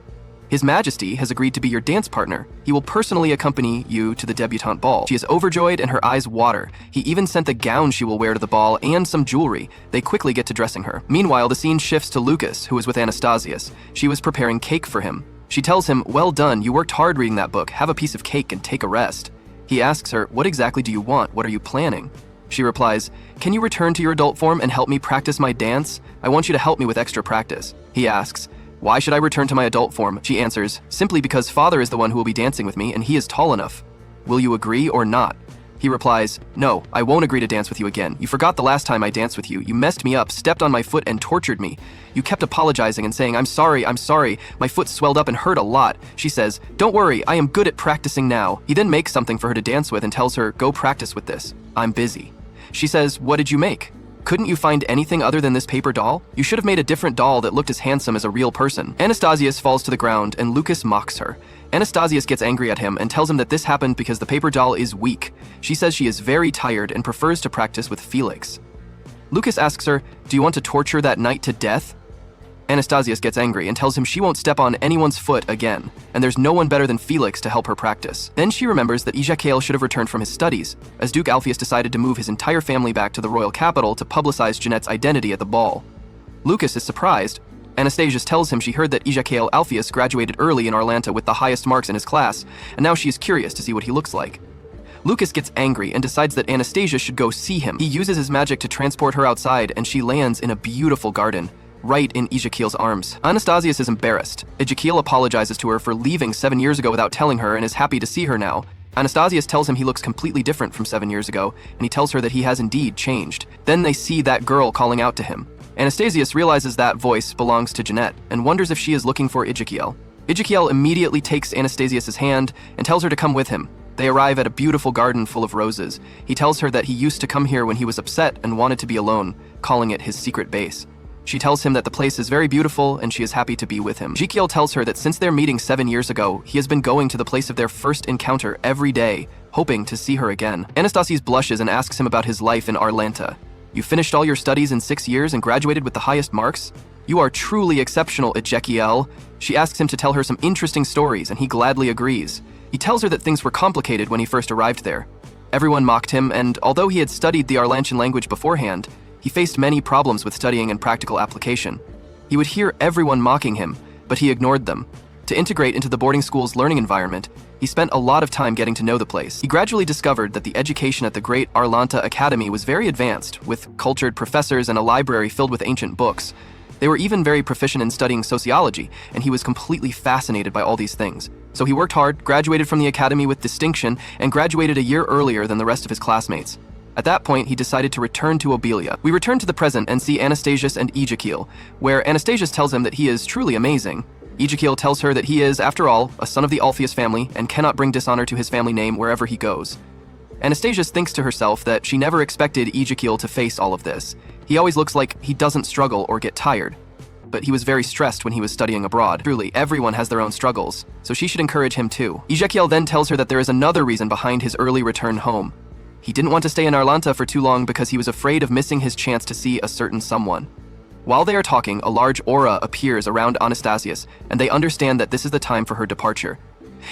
His Majesty has agreed to be your dance partner. He will personally accompany you to the debutante ball. She is overjoyed and her eyes water. He even sent the gown she will wear to the ball and some jewelry. They quickly get to dressing her. Meanwhile, the scene shifts to Lucas, who is with Anastasius. She was preparing cake for him. She tells him, Well done, you worked hard reading that book. Have a piece of cake and take a rest. He asks her, What exactly do you want? What are you planning? She replies, Can you return to your adult form and help me practice my dance? I want you to help me with extra practice. He asks, Why should I return to my adult form? She answers, Simply because father is the one who will be dancing with me and he is tall enough. Will you agree or not? He replies, No, I won't agree to dance with you again. You forgot the last time I danced with you. You messed me up, stepped on my foot and tortured me. You kept apologizing and saying, I'm sorry. My foot swelled up and hurt a lot. She says, Don't worry, I am good at practicing now. He then makes something for her to dance with and tells her, Go practice with this. I'm busy. She says, What did you make? Couldn't you find anything other than this paper doll? You should have made a different doll that looked as handsome as a real person. Anastasius falls to the ground and Lucas mocks her. Anastasius gets angry at him and tells him that this happened because the paper doll is weak. She says she is very tired and prefers to practice with Felix. Lucas asks her, "Do you want to torture that knight to death?" Anastasius gets angry and tells him she won't step on anyone's foot again, and there's no one better than Felix to help her practice. Then she remembers that Ezekiel should have returned from his studies, as Duke Alpheus decided to move his entire family back to the royal capital to publicize Jeanette's identity at the ball. Lucas is surprised. Anastasius tells him she heard that Ezekiel Alpheus graduated early in Arlanta with the highest marks in his class, and now she is curious to see what he looks like. Lucas gets angry and decides that Anastasia should go see him. He uses his magic to transport her outside, and she lands in a beautiful garden, right in Ezekiel's arms. Anastasius is embarrassed. Ezekiel apologizes to her for leaving 7 years ago without telling her and is happy to see her now. Anastasius tells him he looks completely different from 7 years ago, and he tells her that he has indeed changed. Then they see that girl calling out to him. Anastasius realizes that voice belongs to Jeanette and wonders if she is looking for Ezekiel. Ezekiel immediately takes Anastasius' hand and tells her to come with him. They arrive at a beautiful garden full of roses. He tells her that he used to come here when he was upset and wanted to be alone, calling it his secret base. She tells him that the place is very beautiful and she is happy to be with him. Ezekiel tells her that since their meeting 7 years ago, he has been going to the place of their first encounter every day, hoping to see her again. Anastasius blushes and asks him about his life in Arlanta. "You finished all your studies in 6 years and graduated with the highest marks? You are truly exceptional, Ezekiel." She asks him to tell her some interesting stories and he gladly agrees. He tells her that things were complicated when he first arrived there. Everyone mocked him, and although he had studied the Arlantian language beforehand, he faced many problems with studying and practical application. He would hear everyone mocking him, but he ignored them. To integrate into the boarding school's learning environment, he spent a lot of time getting to know the place. He gradually discovered that the education at the Great Arlanta Academy was very advanced, with cultured professors and a library filled with ancient books. They were even very proficient in studying sociology, and he was completely fascinated by all these things. So he worked hard, graduated from the academy with distinction, and graduated a year earlier than the rest of his classmates. At that point, he decided to return to Obelia. We return to the present and see Anastasius and Ezekiel, where Anastasius tells him that he is truly amazing. Ezekiel tells her that he is, after all, a son of the Alpheus family and cannot bring dishonor to his family name wherever he goes. Anastasius thinks to herself that she never expected Ezekiel to face all of this. He always looks like he doesn't struggle or get tired. But he was very stressed when he was studying abroad. Truly, everyone has their own struggles, so she should encourage him too. Ezekiel then tells her that there is another reason behind his early return home. He didn't want to stay in Arlanta for too long because he was afraid of missing his chance to see a certain someone. While they are talking, a large aura appears around Anastasius, and they understand that this is the time for her departure.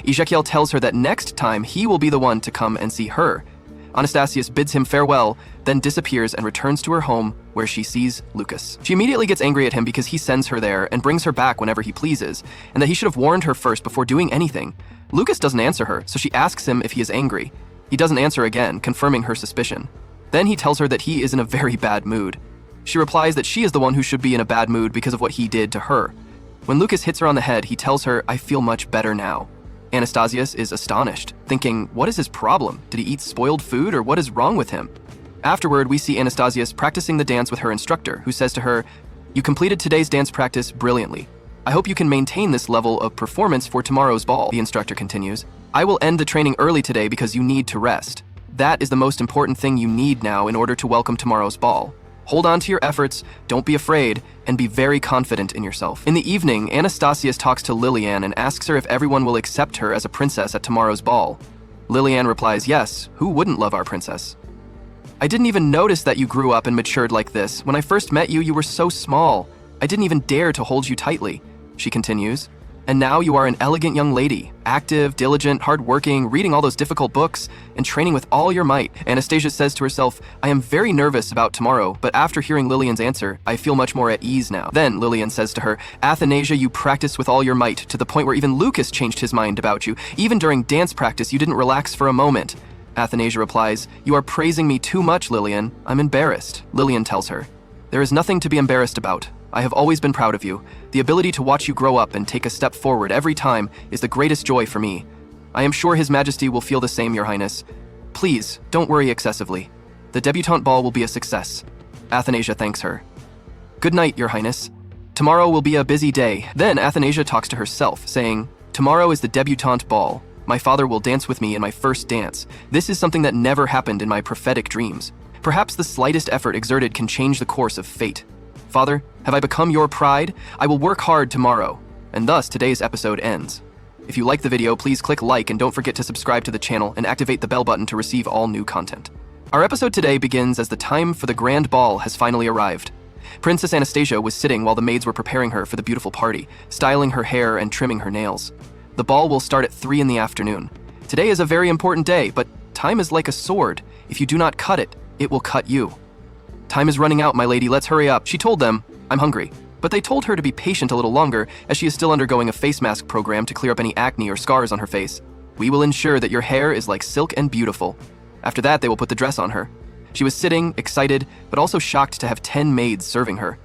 Ezekiel tells her that next time he will be the one to come and see her. Anastasius bids him farewell, then disappears and returns to her home, where she sees Lucas. She immediately gets angry at him because he sends her there and brings her back whenever he pleases, and that he should have warned her first before doing anything. Lucas doesn't answer her, so she asks him if he is angry. He doesn't answer again, confirming her suspicion. Then he tells her that he is in a very bad mood. She replies that she is the one who should be in a bad mood because of what he did to her. When Lucas hits her on the head, he tells her, "I feel much better now." Anastasius is astonished, thinking, what is his problem? Did he eat spoiled food or what is wrong with him? Afterward, we see Anastasius practicing the dance with her instructor, who says to her, "You completed today's dance practice brilliantly. I hope you can maintain this level of performance for tomorrow's ball." The instructor continues, "I will end the training early today because you need to rest. That is the most important thing you need now in order to welcome tomorrow's ball. Hold on to your efforts, don't be afraid, and be very confident in yourself." In the evening, Anastasius talks to Lillian and asks her if everyone will accept her as a princess at tomorrow's ball. Lillian replies, "Yes, who wouldn't love our princess? I didn't even notice that you grew up and matured like this. When I first met you, you were so small. I didn't even dare to hold you tightly," she continues. "And now you are an elegant young lady, active, diligent, hardworking, reading all those difficult books, and training with all your might." Anastasia says to herself, "I am very nervous about tomorrow, but after hearing Lillian's answer, I feel much more at ease now." Then Lillian says to her, "Athanasia, you practice with all your might, to the point where even Lucas changed his mind about you. Even during dance practice, you didn't relax for a moment." Athanasia replies, "You are praising me too much, Lillian. I'm embarrassed." Lillian tells her, "There is nothing to be embarrassed about. I have always been proud of you. The ability to watch you grow up and take a step forward every time is the greatest joy for me. I am sure His Majesty will feel the same, Your Highness. Please, don't worry excessively. The debutante ball will be a success." Athanasia thanks her. "Good night, Your Highness. Tomorrow will be a busy day." Then Athanasia talks to herself, saying, "Tomorrow is the debutante ball. My father will dance with me in my first dance. This is something that never happened in my prophetic dreams. Perhaps the slightest effort exerted can change the course of fate. Father, have I become your pride? I will work hard tomorrow. And thus, today's episode ends. If you like the video, please click like and don't forget to subscribe to the channel and activate the bell button to receive all new content. Our episode today begins as the time for the grand ball has finally arrived. Princess Anastasia was sitting while the maids were preparing her for the beautiful party, styling her hair and trimming her nails. The ball will start at 3 in the afternoon. Today is a very important day, but time is like a sword. If you do not cut it, it will cut you. Time is running out, my lady, let's hurry up. She told them, I'm hungry. But they told her to be patient a little longer, as she is still undergoing a face mask program to clear up any acne or scars on her face. We will ensure that your hair is like silk and beautiful. After that, they will put the dress on her. She was sitting, excited, but also shocked to have 10 maids serving her.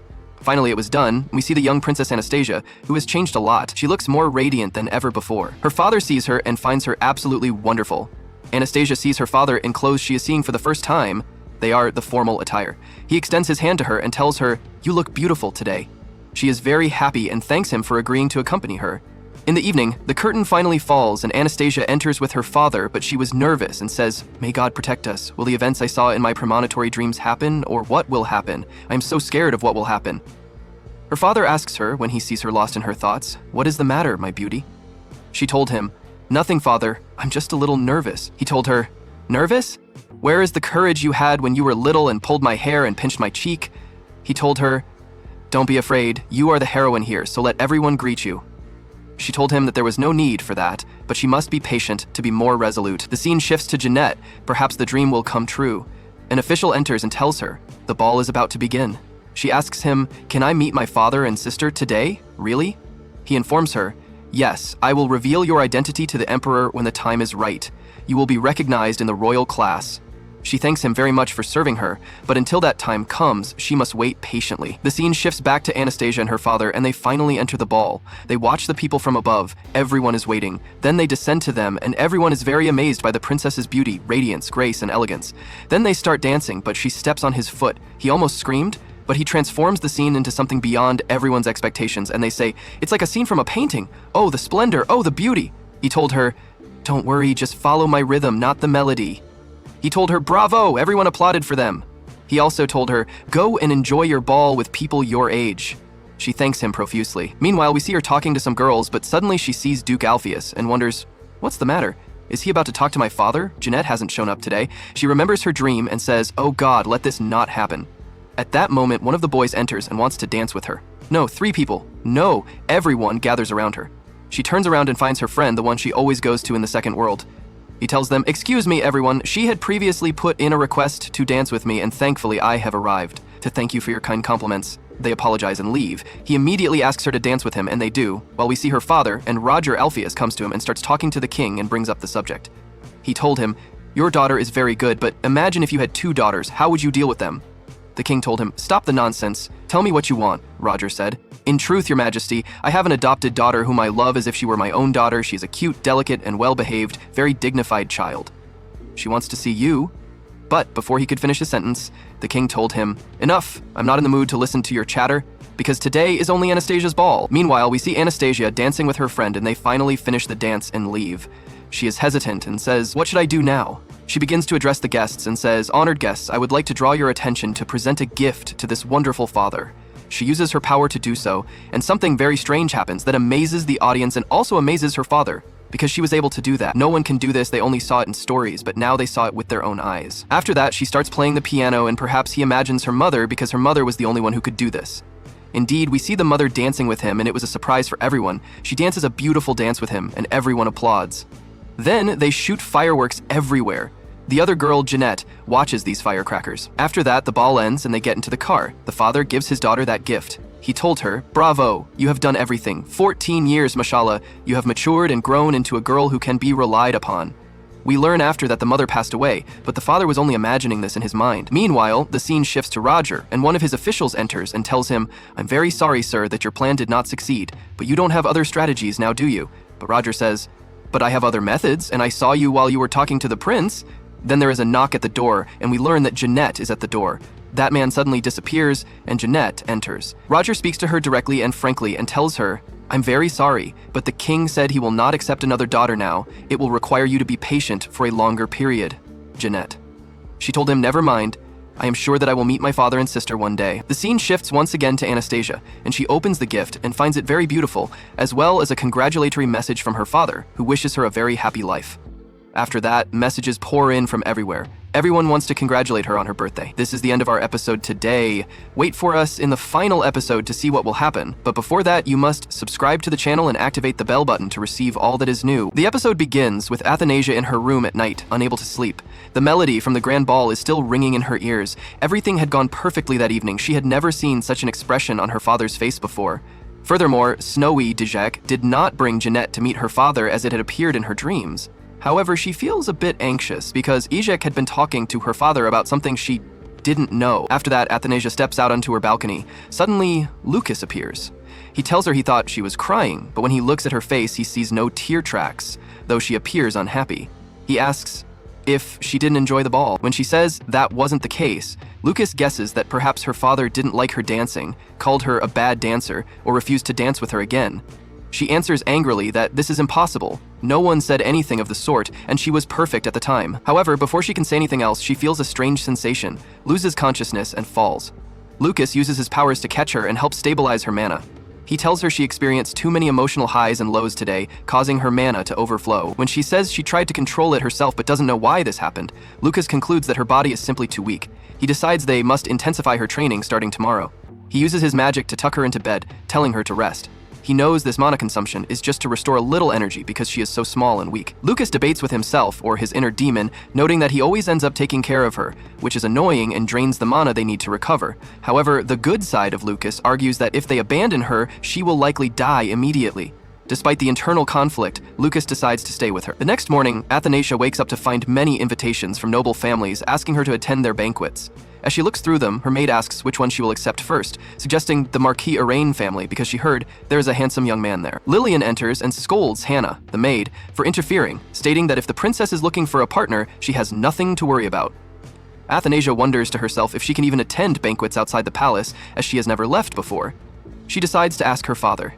Finally, it was done. We see the young Princess Anastasia, who has changed a lot. She looks more radiant than ever before. Her father sees her and finds her absolutely wonderful. Anastasia sees her father in clothes she is seeing for the first time. They are the formal attire. He extends his hand to her and tells her, "You look beautiful today." She is very happy and thanks him for agreeing to accompany her. In the evening, the curtain finally falls and Anastasia enters with her father, but she was nervous and says, "May God protect us. Will the events I saw in my premonitory dreams happen, or what will happen? I am so scared of what will happen." Her father asks her, when he sees her lost in her thoughts, "What is the matter, my beauty?" She told him, "Nothing, father. I'm just a little nervous." He told her, "Nervous? Where is the courage you had when you were little and pulled my hair and pinched my cheek?" He told her, "Don't be afraid. You are the heroine here, so let everyone greet you." She told him that there was no need for that, but she must be patient to be more resolute. The scene shifts to Jeanette. Perhaps the dream will come true. An official enters and tells her, the ball is about to begin. She asks him, "Can I meet my father and sister today? Really?" He informs her, "Yes, I will reveal your identity to the emperor when the time is right. You will be recognized in the royal class." She thanks him very much for serving her, but until that time comes, she must wait patiently. The scene shifts back to Anastasia and her father, and they finally enter the ball. They watch the people from above. Everyone is waiting. Then they descend to them, and everyone is very amazed by the princess's beauty, radiance, grace, and elegance. Then they start dancing, but she steps on his foot. He almost screamed, but he transforms the scene into something beyond everyone's expectations, and they say, "It's like a scene from a painting. Oh, the splendor. Oh, the beauty." He told her, "Don't worry, just follow my rhythm, not the melody." He told her, "Bravo!" Everyone applauded for them. He also told her, "Go and enjoy your ball with people your age." She thanks him profusely. Meanwhile, we see her talking to some girls, but suddenly she sees Duke Alpheus and wonders, "What's the matter? Is he about to talk to my father? Jeanette hasn't shown up today." She remembers her dream and says, "Oh God, let this not happen." At that moment, one of the boys enters and wants to dance with her. No, 3 people. No, everyone gathers around her. She turns around and finds her friend, the one she always goes to in the second world. He tells them, "Excuse me, everyone. She had previously put in a request to dance with me, and thankfully I have arrived. To thank you for your kind compliments." They apologize and leave. He immediately asks her to dance with him, and they do, while we see her father, and Roger Alpheus comes to him and starts talking to the king and brings up the subject. He told him, "Your daughter is very good, but imagine if you had 2 daughters. How would you deal with them?" The king told him, "Stop the nonsense. Tell me what you want," Roger said. "In truth, your majesty, I have an adopted daughter whom I love as if she were my own daughter. She is a cute, delicate, and well-behaved, very dignified child. She wants to see you." But before he could finish his sentence, the king told him, "Enough, I'm not in the mood to listen to your chatter, because today is only Anastasia's ball." Meanwhile, we see Anastasia dancing with her friend, and they finally finish the dance and leave. She is hesitant and says, "What should I do now?" She begins to address the guests and says, "Honored guests, I would like to draw your attention to present a gift to this wonderful father." She uses her power to do so, and something very strange happens that amazes the audience and also amazes her father, because she was able to do that. No one can do this, they only saw it in stories, but now they saw it with their own eyes. After that, she starts playing the piano, and perhaps he imagines her mother because her mother was the only one who could do this. Indeed, we see the mother dancing with him, and it was a surprise for everyone. She dances a beautiful dance with him, and everyone applauds. Then they shoot fireworks everywhere. The other girl, Jeanette, watches these firecrackers. After that, the ball ends and they get into the car. The father gives his daughter that gift. He told her, "Bravo, you have done everything. 14 years, mashallah. You have matured and grown into a girl who can be relied upon." We learn after that the mother passed away, but the father was only imagining this in his mind. Meanwhile, the scene shifts to Roger, and one of his officials enters and tells him, "I'm very sorry, sir, that your plan did not succeed, but you don't have other strategies now, do you?" But Roger says, "But I have other methods, and I saw you while you were talking to the prince." Then there is a knock at the door, and we learn that Jeanette is at the door. That man suddenly disappears, and Jeanette enters. Roger speaks to her directly and frankly and tells her, "I'm very sorry, but the king said he will not accept another daughter now. It will require you to be patient for a longer period, Jeanette." She told him, "Never mind. I am sure that I will meet my father and sister one day. The scene shifts once again to Anastasia, and she opens the gift and finds it very beautiful, as well as a congratulatory message from her father, who wishes her a very happy life. After that, messages pour in from everywhere. Everyone wants to congratulate her on her birthday. This is the end of our episode today. Wait for us in the final episode to see what will happen. But before that, you must subscribe to the channel and activate the bell button to receive all that is new. The episode begins with Athanasia in her room at night, unable to sleep. The melody from the grand ball is still ringing in her ears. Everything had gone perfectly that evening. She had never seen such an expression on her father's face before. Furthermore, Snowy Dijak did not bring Jeanette to meet her father as it had appeared in her dreams. However, she feels a bit anxious because Ijek had been talking to her father about something she didn't know. After that, Athanasia steps out onto her balcony. Suddenly, Lucas appears. He tells her he thought she was crying, but when he looks at her face, he sees no tear tracks, though she appears unhappy. He asks if she didn't enjoy the ball. When she says that wasn't the case, Lucas guesses that perhaps her father didn't like her dancing, called her a bad dancer, or refused to dance with her again. She answers angrily that this is impossible. No one said anything of the sort, and she was perfect at the time. However, before she can say anything else, she feels a strange sensation, loses consciousness, and falls. Lucas uses his powers to catch her and help stabilize her mana. He tells her she experienced too many emotional highs and lows today, causing her mana to overflow. When she says she tried to control it herself but doesn't know why this happened, Lucas concludes that her body is simply too weak. He decides they must intensify her training starting tomorrow. He uses his magic to tuck her into bed, telling her to rest. He knows this mana consumption is just to restore a little energy because she is so small and weak. Lucas debates with himself, or his inner demon, noting that he always ends up taking care of her, which is annoying and drains the mana they need to recover. However, the good side of Lucas argues that if they abandon her, she will likely die immediately. Despite the internal conflict, Lucas decides to stay with her. The next morning, Athanasia wakes up to find many invitations from noble families asking her to attend their banquets. As she looks through them, her maid asks which one she will accept first, suggesting the Marquis Arain family because she heard there is a handsome young man there. Lillian enters and scolds Hannah, the maid, for interfering, stating that if the princess is looking for a partner, she has nothing to worry about. Athanasia wonders to herself if she can even attend banquets outside the palace, as she has never left before. She decides to ask her father.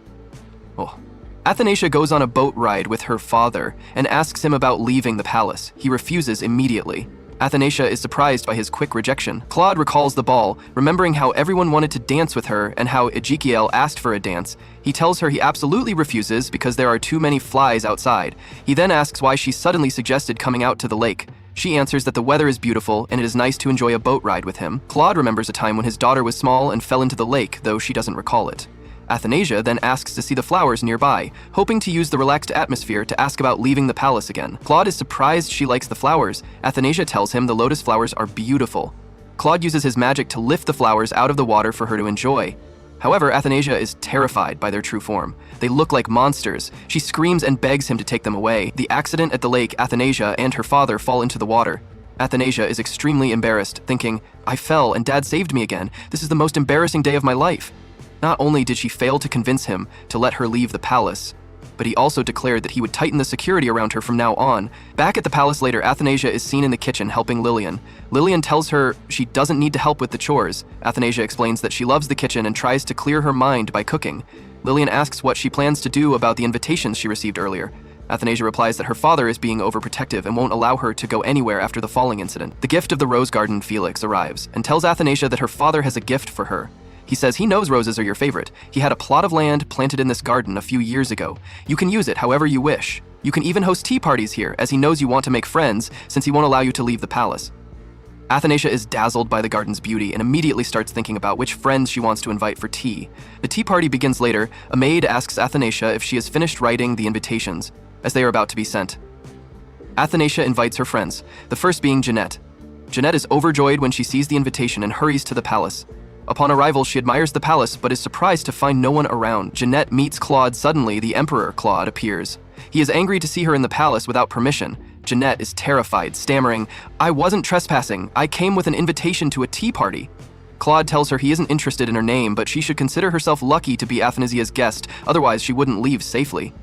Athanasia goes on a boat ride with her father and asks him about leaving the palace. He refuses immediately. Athanasia is surprised by his quick rejection. Claude recalls the ball, remembering how everyone wanted to dance with her and how Ezekiel asked for a dance. He tells her he absolutely refuses because there are too many flies outside. He then asks why she suddenly suggested coming out to the lake. She answers that the weather is beautiful and it is nice to enjoy a boat ride with him. Claude remembers a time when his daughter was small and fell into the lake, though she doesn't recall it. Athanasia then asks to see the flowers nearby, hoping to use the relaxed atmosphere to ask about leaving the palace again. Claude is surprised she likes the flowers. Athanasia tells him the lotus flowers are beautiful. Claude uses his magic to lift the flowers out of the water for her to enjoy. However, Athanasia is terrified by their true form. They look like monsters. She screams and begs him to take them away. The accident at the lake, Athanasia and her father fall into the water. Athanasia is extremely embarrassed, thinking, I fell and Dad saved me again. This is the most embarrassing day of my life. Not only did she fail to convince him to let her leave the palace, but he also declared that he would tighten the security around her from now on. Back at the palace later, Athanasia is seen in the kitchen helping Lillian. Lillian tells her she doesn't need to help with the chores. Athanasia explains that she loves the kitchen and tries to clear her mind by cooking. Lillian asks what she plans to do about the invitations she received earlier. Athanasia replies that her father is being overprotective and won't allow her to go anywhere after the falling incident. The gift of the rose garden, Felix, arrives and tells Athanasia that her father has a gift for her. He says he knows roses are your favorite. He had a plot of land planted in this garden a few years ago. You can use it however you wish. You can even host tea parties here, as he knows you want to make friends since he won't allow you to leave the palace. Athanasia is dazzled by the garden's beauty and immediately starts thinking about which friends she wants to invite for tea. The tea party begins later. A maid asks Athanasia if she has finished writing the invitations, as they are about to be sent. Athanasia invites her friends, the first being Jeanette. Jeanette is overjoyed when she sees the invitation and hurries to the palace. Upon arrival, she admires the palace, but is surprised to find no one around. Jeanette meets Claude. Suddenly, the Emperor, Claude, appears. He is angry to see her in the palace without permission. Jeanette is terrified, stammering, I wasn't trespassing. I came with an invitation to a tea party. Claude tells her he isn't interested in her name, but she should consider herself lucky to be Athanasia's guest, otherwise she wouldn't leave safely.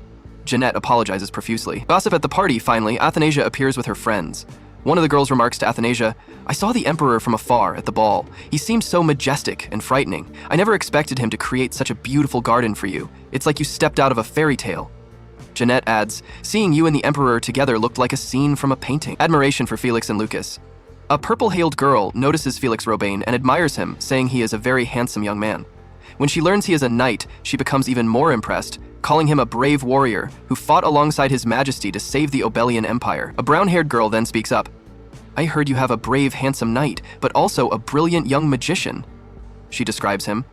Jeanette apologizes profusely. Gossip at the party, finally, Athanasia appears with her friends. One of the girls remarks to Athanasia, I saw the Emperor from afar at the ball. He seemed so majestic and frightening. I never expected him to create such a beautiful garden for you. It's like you stepped out of a fairy tale. Jeanette adds, seeing you and the Emperor together looked like a scene from a painting. Admiration for Felix and Lucas. A purple-hailed girl notices Felix Robin and admires him, saying he is a very handsome young man. When she learns he is a knight, she becomes even more impressed, calling him a brave warrior who fought alongside His Majesty to save the Obelian Empire. A brown-haired girl then speaks up. I heard you have a brave, handsome knight, but also a brilliant young magician. She describes him.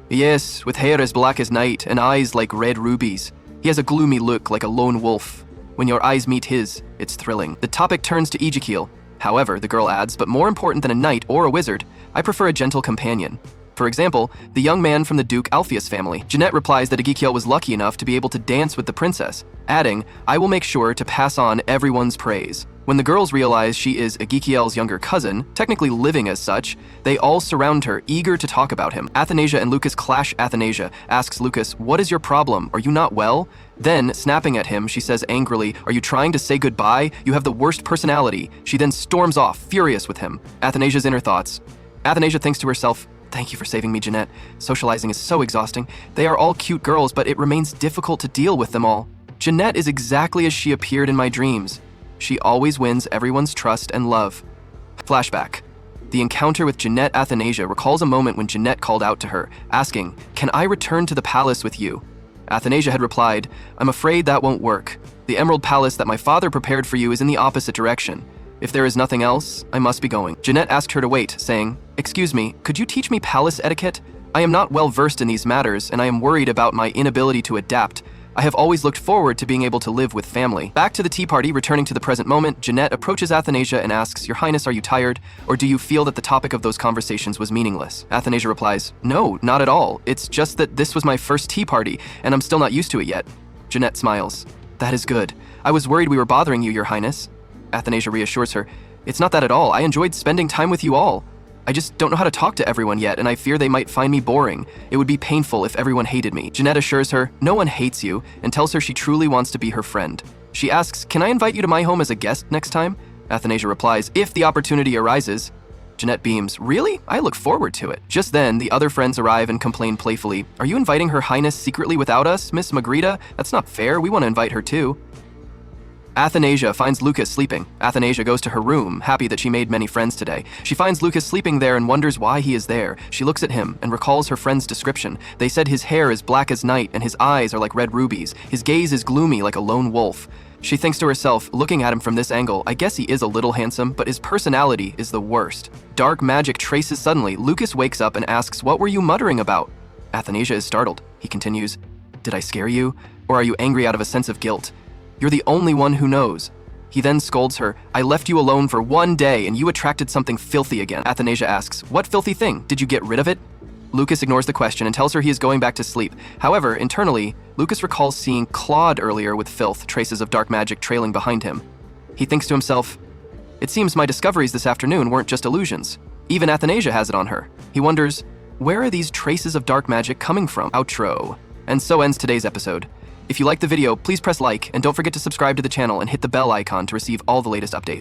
Yes, with hair as black as night and eyes like red rubies. He has a gloomy look like a lone wolf. When your eyes meet his, it's thrilling. The topic turns to Ezekiel. However, the girl adds, but more important than a knight or a wizard, I prefer a gentle companion. For example, the young man from the Duke Alpheus family. Jeanette replies that Ezekiel was lucky enough to be able to dance with the princess, adding, I will make sure to pass on everyone's praise. When the girls realize she is Ezekiel's younger cousin, technically living as such, they all surround her, eager to talk about him. Athanasia and Lucas clash. Athanasia asks Lucas, what is your problem? Are you not well? Then, snapping at him, she says angrily, are you trying to say goodbye? You have the worst personality. She then storms off, furious with him. Athanasia's inner thoughts. Athanasia thinks to herself, thank you for saving me, Jeanette. Socializing is so exhausting. They are all cute girls, but it remains difficult to deal with them all. Jeanette is exactly as she appeared in my dreams. She always wins everyone's trust and love. Flashback. The encounter with Jeanette. Athanasia recalls a moment when Jeanette called out to her, asking, can I return to the palace with you? Athanasia had replied, I'm afraid that won't work. The Emerald Palace that my father prepared for you is in the opposite direction. If there is nothing else, I must be going. Jeanette asked her to wait, saying, excuse me, could you teach me palace etiquette? I am not well versed in these matters, and I am worried about my inability to adapt. I have always looked forward to being able to live with family. Back to the tea party, returning to the present moment, Jeanette approaches Athanasia and asks, Your Highness, are you tired? Or do you feel that the topic of those conversations was meaningless? Athanasia replies, no, not at all. It's just that this was my first tea party, and I'm still not used to it yet. Jeanette smiles. That is good. I was worried we were bothering you, Your Highness. Athanasia reassures her, it's not that at all. I enjoyed spending time with you all. I just don't know how to talk to everyone yet, and I fear they might find me boring. It would be painful if everyone hated me. Jeanette assures her, no one hates you, and tells her she truly wants to be her friend. She asks, can I invite you to my home as a guest next time? Athanasia replies, if the opportunity arises. Jeanette beams, really? I look forward to it. Just then, the other friends arrive and complain playfully, are you inviting Her Highness secretly without us, Miss Margarita? That's not fair, we want to invite her too. Athanasia finds Lucas sleeping. Athanasia goes to her room, happy that she made many friends today. She finds Lucas sleeping there and wonders why he is there. She looks at him and recalls her friend's description. They said his hair is black as night and his eyes are like red rubies. His gaze is gloomy like a lone wolf. She thinks to herself, looking at him from this angle, I guess he is a little handsome, but his personality is the worst. Dark magic traces suddenly. Lucas wakes up and asks, what were you muttering about? Athanasia is startled. He continues, did I scare you? Or are you angry out of a sense of guilt? You're the only one who knows. He then scolds her, I left you alone for 1 day and you attracted something filthy again. Athanasia asks, what filthy thing? Did you get rid of it? Lucas ignores the question and tells her he is going back to sleep. However, internally, Lucas recalls seeing Claude earlier with filth, traces of dark magic trailing behind him. He thinks to himself, it seems my discoveries this afternoon weren't just illusions. Even Athanasia has it on her. He wonders, where are these traces of dark magic coming from? Outro. And so ends today's episode. If you liked the video, please press like and don't forget to subscribe to the channel and hit the bell icon to receive all the latest updates.